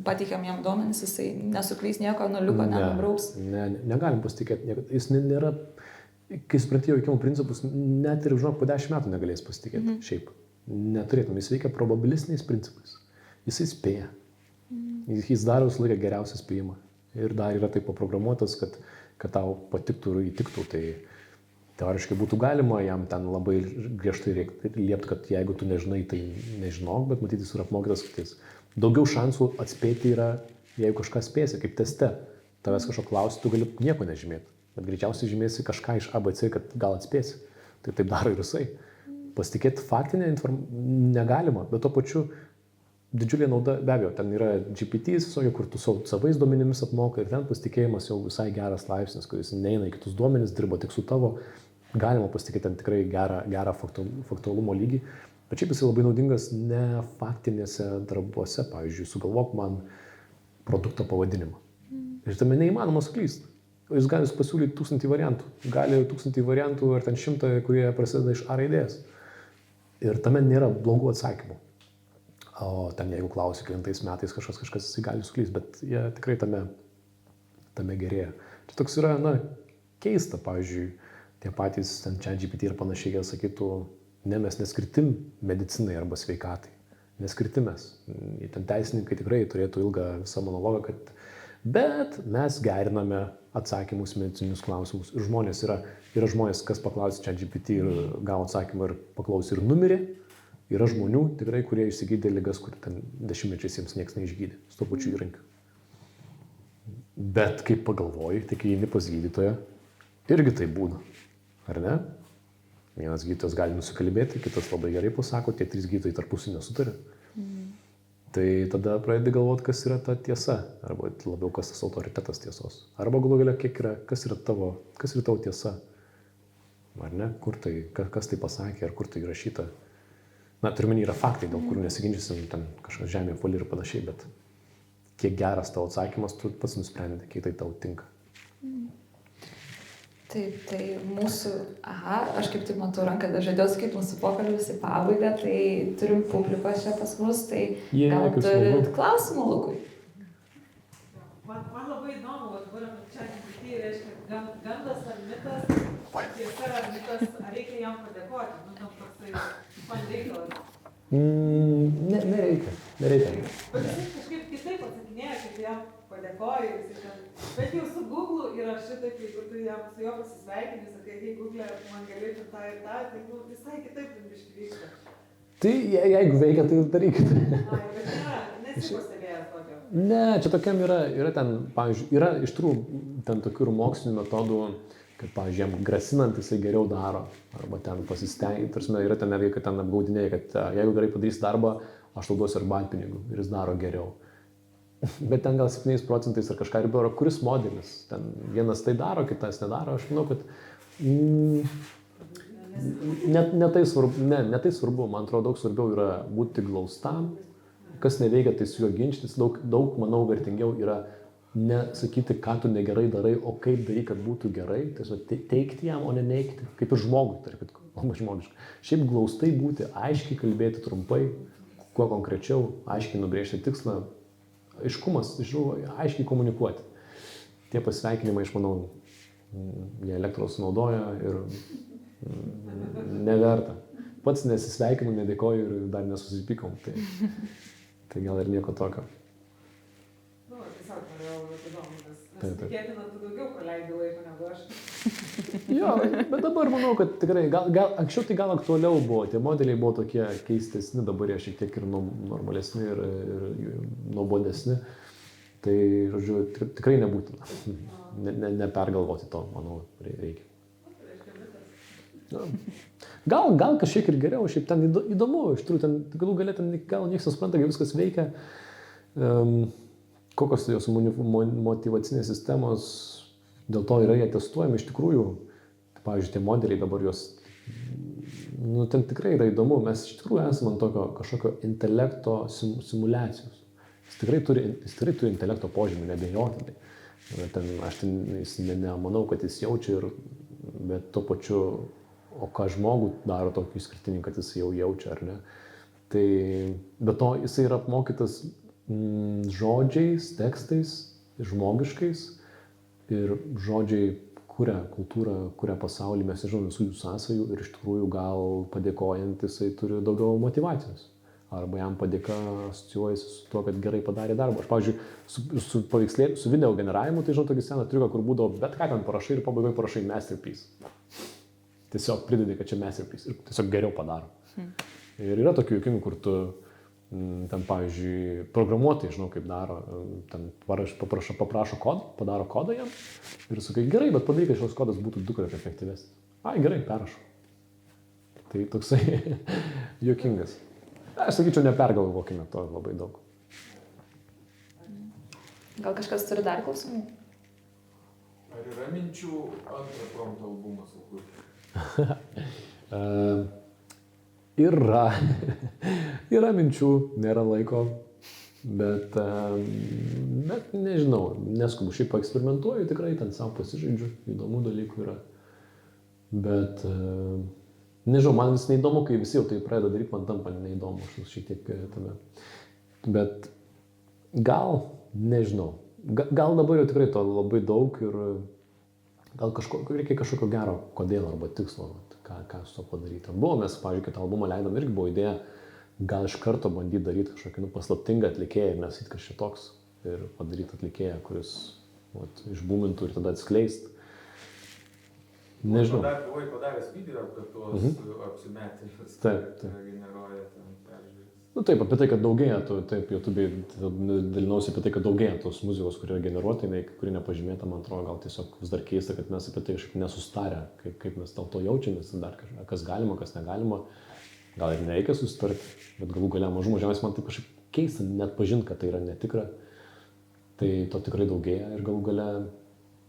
S1: pateikiam jam duomenis, jisai nesuklys nieko, nuliuko, nenubrauks.
S2: Negalim pasitikėti. Jis nėra, kai supranti jo veikimo principus, net ir, po 10 metų negalės pasitikėti. Šiaip. Neturėtum. Jis veikia probabilistiniais principais. Jisai spėja. Jis daro visą laiką geriausią spėjimą. Ir dar yra taip paprogramuotas, kad tau patiktų ir įtiktų. Tai teoriškai būtų galima jam ten labai griežtai liepti, kad jeigu tu nežinai, tai nežinok, bet matyti jis yra apmokytas, kad jis daugiau šansų atspėti yra, jeigu kažką spėsi, kaip teste. Tavęs kažko klausi, tu gali nieko nežymėti, bet greičiausiai žymėsi kažką iš ABC, kad gal atspėsi. Tai taip daro ir jisai. Pasitikėti faktinę informaciją negalima, bet to pačiu didžiulė nauda, be abejo, ten yra GPTs, kur tu savais duomenimis apmoka ir ten pasitikėjimas jau visai geras laipsnis, kuris neina į kitus duomenis, dirba tik su tavo. Galima pasitikėti ten tikrai gerą faktualumo lygį, bet šiaip jis labai naudingas ne faktinėse darbuose. Pavyzdžiui, sugalvok man produkto pavadinimą. Ir tame neįmanoma suklysti. Jis gali pasiūlyti 1000 variantų. Gali 1000 variantų ar ten 100, kurie prasideda iš A raidės. Ir tame nėra blogų atsakymų. O ten jeigu klausi 9 metais kažkas jisai gali suklysti, bet jie tikrai tame gerėja. Tai toks yra, keista, pavyzdžiui, tie patys ten ChatGPT ir panašiai, jie sakytų, ne, mes neskirtim medicinai arba sveikatai. Neskirtimės. Ten teisininkai tikrai turėtų ilgą visą monologą, bet mes geriname atsakymus medicininius klausimus. Ir žmonės yra žmonės, kas paklausė ChatGPT ir gavo atsakymą ir paklausė ir numirė. Yra žmonių tikrai, kurie išsigydė ligas, kur ten 10-mečiais jiems niekas neišgydė. Su to pačiu įrankiu. Bet kaip pagalvoji, tai kai eini pas gydytoją, irgi tai būna. Ar ne? Vienas gydytojas gali nusikalbėti, kitas labai gerai pasako, tie 3 gydytojai tarpusavy nesutarė. Tai tada pradedi galvoti, kas yra ta tiesa, arba labiau kas tas autoritetas tiesos. Arba galų gale, kas yra tavo tiesa. Ar ne? Kas tai pasakė, ar kur tai įrašyta. Turiuomenį yra faktai, dėl kurių nesiginčysim, ten kažkas žemė apvali ir panašiai, bet kiek geras tavo atsakymas, tu pats nusprendi, kiek tai tau tinka.
S1: Taip, tai mūsų, aš kaip tik matau ranką, žadėjau sakyti mūsų pokalbis į pabaigą, tai turim publikos čia pas mus, tai gal turit klausimų Lukui?
S3: Man labai įdomu, dabar apie ChatGPT, reiškia, gandas ar mitas, tiesa ar mitas, ar reikia jam padėkoti, toksai man reikalas.
S2: Nereikia.
S3: Bet jis kažkaip kitaip atsakinėja, kaip jam padėkoju, bet jau su Google yra šitaip, jeigu tu jam su juo pasisveikini, sakai, hei Google, man galėtum tą ir tą, tai visai kitaip biškį vyksta.
S2: Tai jeigu veikia, tai darykit.
S3: Bet nesi pastebėjęs tokio.
S2: Ne, čia tokiam yra ten, pavyzdžiui, yra iš tikrųjų ten tokių mokslinių metodų, kad, pavyzdžiui, jam grasinant jisai geriau daro, arba ten pasistengia, tarsi yra ten netgi, kad ten apgaudinėja, kad jeigu gerai padarysi darbą, aš tau duosiu arbatpinigių ir jis daro geriau. Bet ten gal 7% ar kažką riba yra, kuris modelis. Ten vienas tai daro, kitas nedaro. Aš manau, kad ne tai svarbu. Man atrodo, daug svarbiau yra būti glaustam. Kas neveikia, tai su juo ginčytis. Daug, manau, vertingiau yra nesakyti, ką tu negerai darai, o kaip darai, kad būtų gerai. Tiesiog teikti jam, o ne neigti. Kaip ir žmogui, tarp kitko, labai žmogiškai. Šiaip glaustai būti, aiškiai kalbėti trumpai, kuo konkrečiau, aiškiai nubrėžti tikslą. Aiškumas, aiškiai komunikuoti. Tie pasveikinimai, aš manau, jie elektros naudoja ir neverta. Pats nesisveikinu, nedėkoju ir dar nesusipykom. Tai gal ir nieko tokio.
S3: Nu, tiesiog norėjau įdomu, nes tikėtina, tu daugiau praleidai laiko negu aš.
S2: Jo, bet dabar manau, kad tikrai, anksčiau tai gal aktualiau buvo, tie modeliai buvo tokie keistesni, dabar jie šiek tiek ir normalesni ir nuobodesni. Tai, žodžiu, tikrai nebūtina. Nepergalvoti to, manau, reikia. Gal kažkiek ir geriau, šiaip ten įdomu, iš tikrųjų, ten galų galę ten gal niekas nesupranta, kaip viskas veikia, kokios jos motyvacinės sistemos, dėl to yra jie testuojami iš tikrųjų. Pavyzdžiui, tie modeliai dabar jos, ten tikrai yra įdomu, mes iš tikrųjų esame ant tokio kažkokio intelekto simulacijos. Jis tikrai turi intelekto požymį, neabejotinai. Aš nemanau, kad jis jaučia, bet tuo pačiu, o ką žmogų daro tokį išskirtinį, kad jis jau jaučia, ar ne. Tai be to jisai yra apmokytas žodžiais, tekstais, žmogiškais ir žodžiai kuria kultūrą, kuria pasaulį, mes nežinom visų jų sąsajų ir iš tikrųjų gal padėkojant jisai turi daugiau motyvacijos. Arba jam padėka asocijuojasi su tuo, kad gerai padarė darbą. Aš, pavyzdžiui, su video generavimu, tai žinau tokį seną triuką, kur būdavo, bet ką ten parašai ir pabaigoje parašai masterpiece. Tiesiog pridedi, kad čia masterpiece ir tiesiog geriau padaro. Ir yra tokių juokimų, kur tu ten, pavyzdžiui, programuotojai, žinau, kaip daro, ten paprašo kodą, padaro kodą jam ir sakai, gerai, bet padaryk, kad šios kodas būtų 2 kartus efektyvesnis. Ai, gerai, perrašau. Tai toksai juokingas. Aš sakyčiau, nepergalvokime to labai daug.
S1: Gal kažkas turi dar klausimų?
S4: Ar yra minčių antrą prompto albumą sukurti?
S2: Yra minčių, nėra laiko, bet nežinau, neskubu, šiaip paeksperimentuoju, tikrai ten savo pasižaidžiu, įdomų dalykų yra, bet nežinau, man vis neįdomu, kai visi jau tai pradeda daryti, man tampa neįdomu, aš šiek tiek tame, bet gal, nežinau, gal dabar jau tikrai to labai daug ir gal reikia kažkokio gero kodėl arba tikslo. Ką su to padaryti. Buvo, mes, pavyzdžiui, kai tą albumą leidom, irgi buvo idėja gal iš karto bandyti daryti kažkokį paslaptingą atlikėją ir nesakyti, kas čia toks ir padaryti atlikėją, kuris išbūmintų ir tada atskleist. Nežinau.
S4: Buvai padaręs video apie tuos apsimetėlius, generuoja ten peržiūrės.
S2: Taip, apie tai, kad daugėja, taip, YouTube'ai dalinausi apie tai, kad daugėja tos muzikos, kuri yra generuota, kuri nepažymėta, man atrodo, gal tiesiog vis dar keista, kad mes apie tai kažkaip nesustarę, kaip mes dėl to jaučiamės, dar kas galima, kas negalima, gal ir nereikia susitarti, bet galų galia mažiausiai man taip kažkaip keista, net pažinti, kad tai yra netikra, tai to tikrai daugėja ir galų galia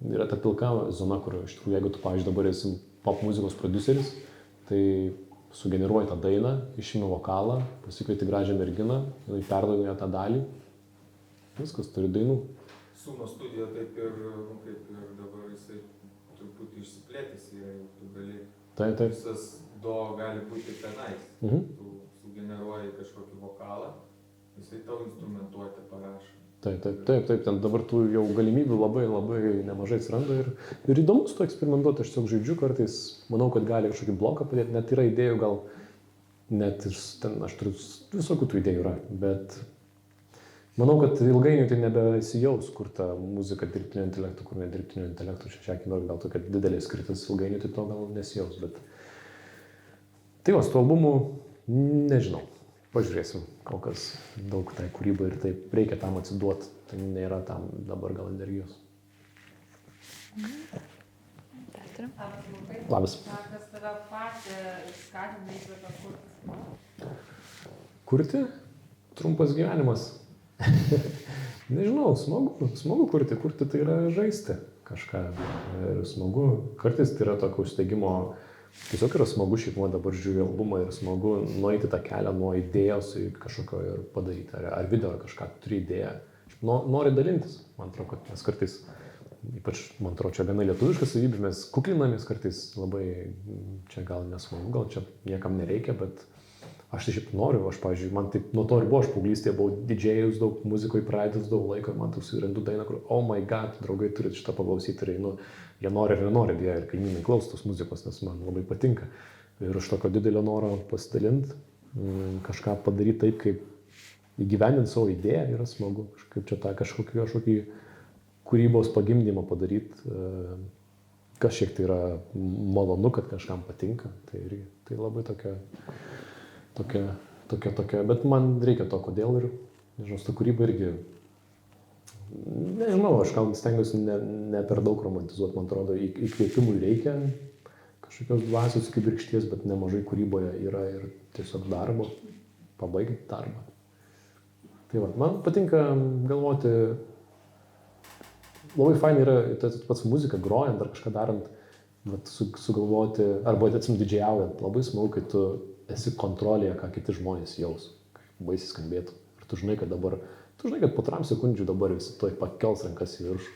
S2: yra ta pilka zona, kur iš tikrųjų, jeigu tu, pavyzdžiui, dabar esi pop muzikos prodiuseris, tai sugeneruoji tą dainą, išimi vokalą, pasikvieti gražią merginą, jinai perdavė tą dalį, viskas, turi dainų.
S4: Suno studijo taip ir dabar jisai truputį išsiplėtęs, jei tu gali, visas do gali būti tenais, tu sugeneruoji kažkokį vokalą, jisai tau instrumentuotę parašo.
S2: Taip, ten dabar tų jau galimybių labai nemažai atsiranda ir įdomu su to eksperimentuoti, aš tiesiog žaidžiu kartais, manau, kad gali kažkokį bloką padėti, net yra idėjų gal, net ir ten, aš turiu visokių tų idėjų yra, bet manau, kad ilgainiui tai nebesijaus, kur ta muzika dirbtinio intelekto, kur ne dirbtinio intelekto, šią akimirką gal tokia didelė skirtis ilgainiui, tai to gal nesijaus, bet tai su tuo albumu, nežinau. Pažiūrėsim, kol kas daug tai kūrybai ir taip reikia tam atsiduoti, tai nėra tam dabar gal energijos. Labas.
S3: Kas tave patį skatina įkvepia kurti?
S2: Kurti? trumpas gyvenimas. Nežinau, smagu kurti tai yra žaisti kažką. Ir smagu, kartais tai yra tokio užsteigimo, tiesiog yra smagu šiaip man dabar žiūrėjau albumą ir smagu nueiti tą kelią nuo idėjos į kažkokio ir padaryti, ar video, ar kažką, turi idėją. Nori dalintis, man atrodo, kad mes kartais, ypač, man atrodo, čia gana lietuviškas savybė, mes kuklinamės kartais labai, čia gal nesmagu, gal čia niekam nereikia, bet aš tai šiaip noriu, aš, pavyzdžiui, man taip nuo to ir buvo, aš paauglystėje buvau didžėjus, daug muzikoje praeidus daug laiko ir man toks rendu dainą, kur, oh my god, draugai turit šitą paklausyti ir einu, jie nori ar nenori, jie ir kaimynai klauso tos muzikos, nes man labai patinka. Ir iš tokio didelio noro pasidalinti, kažką padaryti taip, kaip įgyvendinti savo idėją yra smagu, kaip čia tą kažkokį kūrybos pagimdymą padaryti, kas šiek tai yra malonu, kad kažkam patinka, tai labai tokia, bet man reikia to, kodėl ir, nežinau, su ta kūryba irgi, nežinau, aš gal stengiuosi ne per daug romantizuoti, man atrodo, įkvėpimui reikia kažkokios dvasios kibirkšties, bet nemažai kūryboje yra ir tiesiog darbo, pabaigti darbą. Tai va, man patinka galvoti, labai fainai yra tas pats muzika grojant ar kažką darant, sugalvoti, arba atsim didžiaujant, labai smagu, kai tu esi kontrolėje, ką kiti žmonės jaus, kaip baisiai skambėtų. Ir tu žinai, kad po 3 sekundžių dabar visi toj pakels rankas į viršų.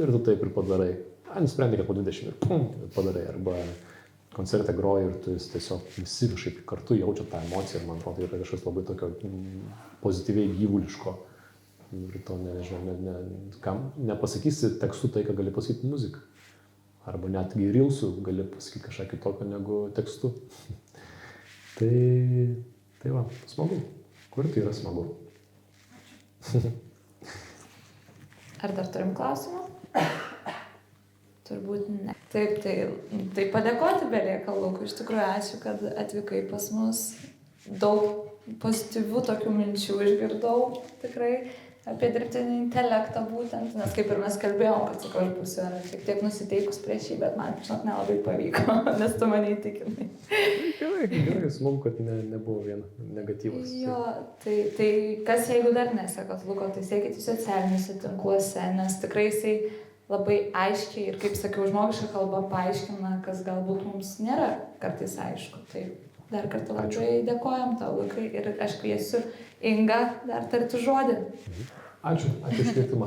S2: Ir tu taip ir padarai. Nusprendai, kad po 20 ir pum, padarai. Arba koncerte groji ir tu tiesiog visi kažkaip kartu jaučia tą emociją. Ir man atrodo, tai yra kažkas labai tokio pozityviai gyvuliško. Ir to, nežinau, kam nepasakysi tekstu tai, ką gali pasakyti muziką. Arba netgi rilsų gali pasakyti kažką kitokio negu tekstu. Tai va, smagu. Kurti yra smagu.
S1: Ar dar turim klausimų? Turbūt ne. Taip, tai padėkoti belieka, Lukui. Iš tikrųjų, ačiū, kad atvykai pas mus. Daug pozityvių tokių minčių išgirdau tikrai apie dirbtinį intelektą būtent, nes kaip ir mes kalbėjom, kad sakau, aš būsiu šiek tiek nusiteikus prieš jį, bet man, žinok, nelabai pavyko, nes tu mane įtikinai.
S2: Gerai, smagu, kad nebuvo vien negatyvas.
S1: Jo, tai kas jeigu dar nesekat Luko, tai sekit socialiniuose tinkluose, nes tikrai jisai labai aiškiai ir, kaip sakiau, žmogiška kalba paaiškina, kas galbūt mums nėra kartais aišku. Tai dar kartą labai dėkojam tau, Lukai, ir aš kviesiu Ingą dar tarti žodį.
S2: Ačiū už kvietimą.